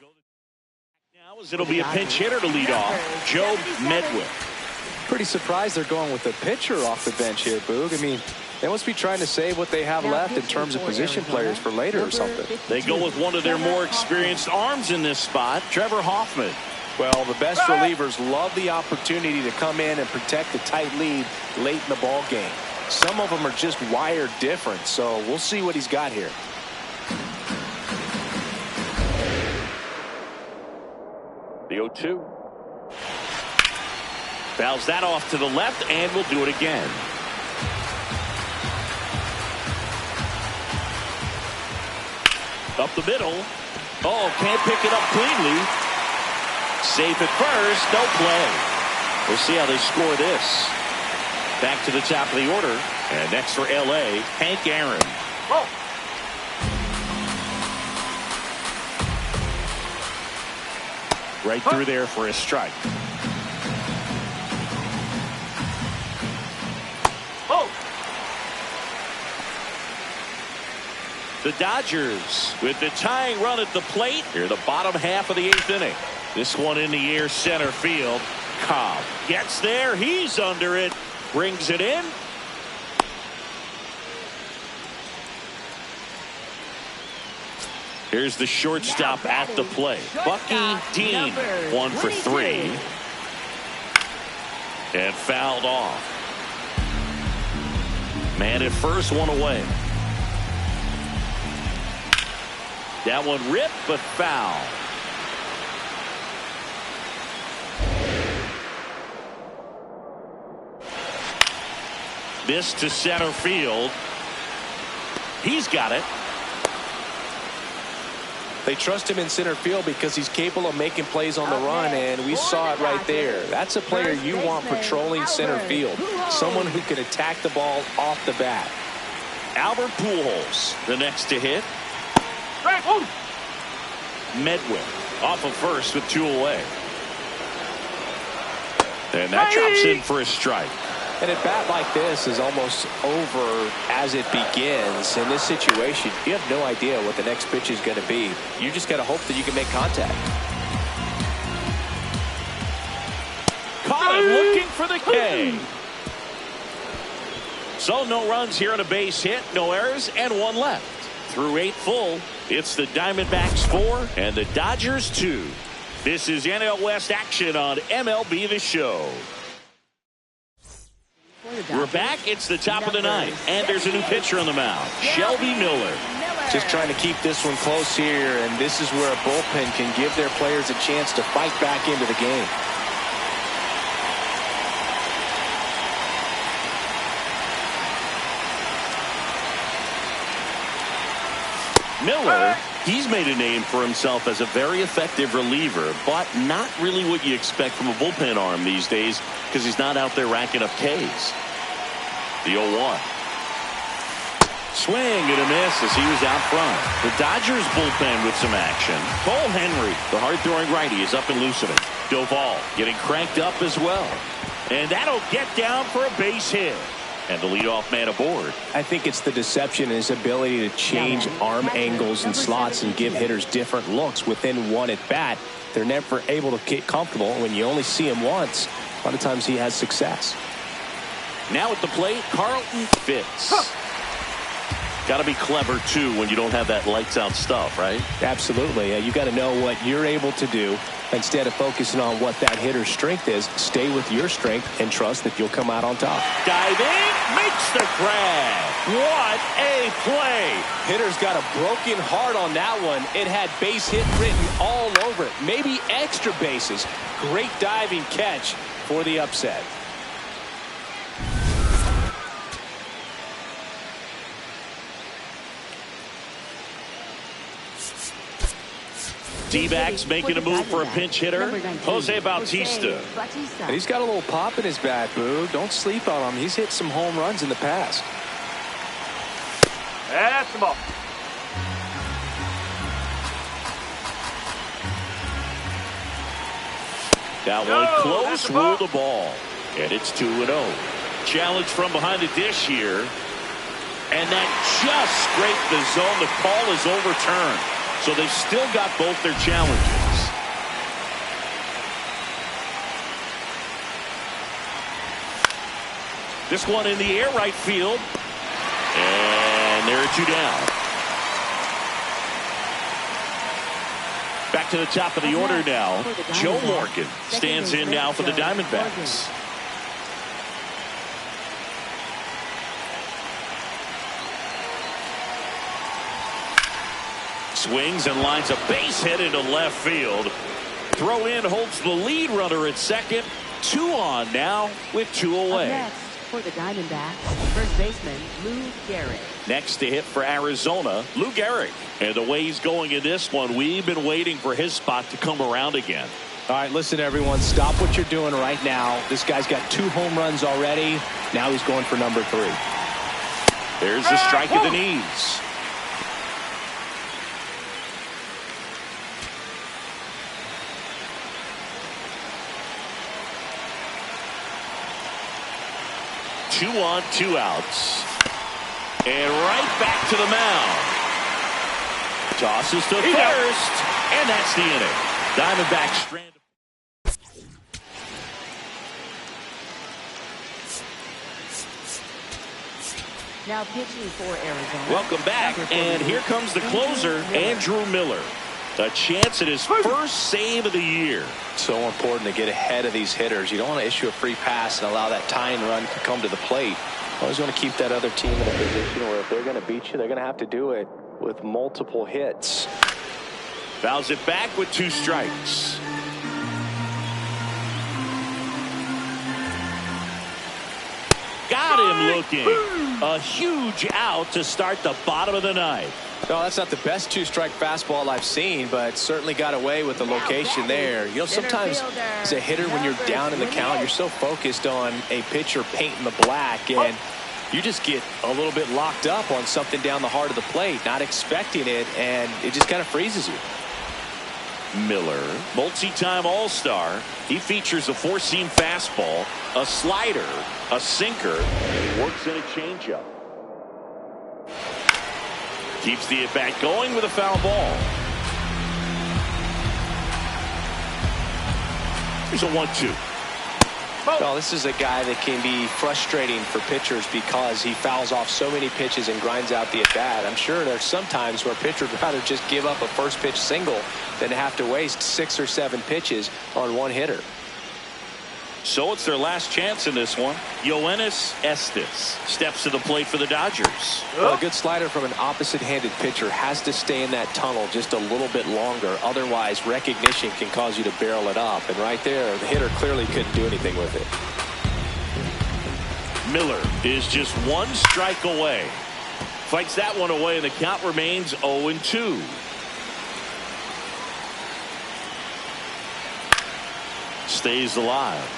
Now as it'll be a pinch hitter to lead off, Joe Medwick. Pretty surprised they're going with the pitcher off the bench here, Boog. I mean, they must be trying to save what they have left in terms of position players for later or something. They go with one of their more experienced arms in this spot, Trevor Hoffman. Well, the best relievers love the opportunity to come in and protect a tight lead late in the ball game. Some of them are just wired different, so we'll see what he's got here. The 0-2. Fouls that off to the left, and we'll do it again. Up the middle. Oh, can't pick it up cleanly. Safe at first, no play. We'll see how they score this. Back to the top of the order. And next for L.A., Hank Aaron. Whoa. Right through there for a strike. Oh. The Dodgers with the tying run at the plate here, the bottom half of the 8th inning. This one in the air, center field. Cobb gets there. He's under it. Brings it in. Here's the shortstop at the plate. Bucky Dean, 1 for 3. And fouled off. Man at first, 1 away. That one ripped, but foul. This to center field. He's got it. They trust him in center field because he's capable of making plays on the run, and we saw it right there. That's a player you want patrolling center field. Someone who can attack the ball off the bat. Albert Pujols, the next to hit. Medwick off of first with 2 away. And that drops in for a strike. An at-bat like this is almost over as it begins. In this situation, you have no idea what the next pitch is going to be. You just got to hope that you can make contact. Caught him looking for the K. So no runs here on a base hit, no errors, and one left. Through 8 full, it's the Diamondbacks 4 and the Dodgers 2. This is NL West action on MLB The Show. We're back. It's the top of the ninth, and there's a new pitcher on the mound, Shelby Miller. Just trying to keep this one close here, and this is where a bullpen can give their players a chance to fight back into the game. Miller, he's made a name for himself as a very effective reliever, but not really what you expect from a bullpen arm these days because he's not out there racking up Ks. The 0-1. Swing and a miss as he was out front. The Dodgers bullpen with some action. Cole Henry, the hard-throwing righty, is up and loosening. Doval getting cranked up as well. And that'll get down for a base hit. And the leadoff man aboard. I think it's the deception and his ability to change arm angles and slots and give hitters different looks within one at bat. They're never able to get comfortable. When you only see him once, a lot of times he has success. Now at the plate, Carlton Fitz. Got to be clever, too, when you don't have that lights-out stuff, right? Absolutely. You got to know what you're able to do. Instead of focusing on what that hitter's strength is, stay with your strength and trust that you'll come out on top. Diving, makes the grab. What a play. Hitter's got a broken heart on that one. It had base hit written all over it. Maybe extra bases. Great diving catch for the upset. D-backs making a move for a pinch hitter, Jose Bautista. And he's got a little pop in his bat, Boo. Don't sleep on him. He's hit some home runs in the past. That's the ball. That one close, ruled the ball. And it's 2-0. Challenge from behind the dish here. And that just scraped the zone. The call is overturned. So they've still got both their challenges. This one in the air, right field. And there are 2 down. Back to the top of the order now. Joe Morgan stands in now for the Diamondbacks. Swings and lines a base hit into left field. Throw in holds the lead runner at second. 2 on now with 2 away. Next for the Diamondbacks, first baseman Lou Gehrig. Next to hit for Arizona, Lou Gehrig. And the way he's going in this one, we've been waiting for his spot to come around again. All right, listen, everyone. Stop what you're doing right now. This guy's got 2 home runs already. Now he's going for number 3. There's the strike at the knees. Two on, 2 outs. And right back to the mound. Tosses to first. And that's the inning. Diamondbacks strand. Now pitching for Arizona. Welcome back. And here comes the closer, Andrew Miller. A chance at his first save of the year. So important to get ahead of these hitters. You don't want to issue a free pass and allow that tying run to come to the plate. Always want to keep that other team in a position where if they're going to beat you, they're going to have to do it with multiple hits. Fouls it back with 2 strikes. Got him looking. A huge out to start the bottom of the ninth. No, that's not the best 2-strike fastball I've seen, but certainly got away with the location there. You know, sometimes as a hitter, when you're down in the count, you're so focused on a pitcher painting the black, and you just get a little bit locked up on something down the heart of the plate, not expecting it, and it just kind of freezes you. Miller, multi-time All-Star. He features a four-seam fastball, a slider, a sinker, and works in a changeup. Keeps the at-bat going with a foul ball. Here's a 1-2. Well, this is a guy that can be frustrating for pitchers because he fouls off so many pitches and grinds out the at-bat. I'm sure there's some times where pitchers would rather just give up a first pitch single than have to waste 6 or 7 pitches on one hitter. So it's their last chance in this one. Yoenis Estes steps to the plate for the Dodgers. Well, a good slider from an opposite-handed pitcher has to stay in that tunnel just a little bit longer. Otherwise, recognition can cause you to barrel it up. And right there, the hitter clearly couldn't do anything with it. Miller is just 1 strike away. Fights that one away, and the count remains 0-2. Stays alive.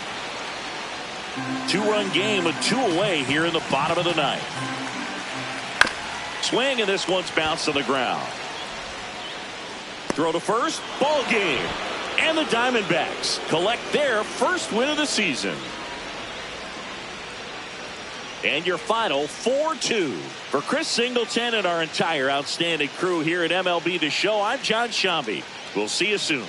2-run game with 2 away here in the bottom of the 9th. Swing, and this one's bounced on the ground. Throw to first, ball game. And the Diamondbacks collect their first win of the season. And your final 4-2. For Chris Singleton and our entire outstanding crew here at MLB The Show, I'm John Shambi. We'll see you soon.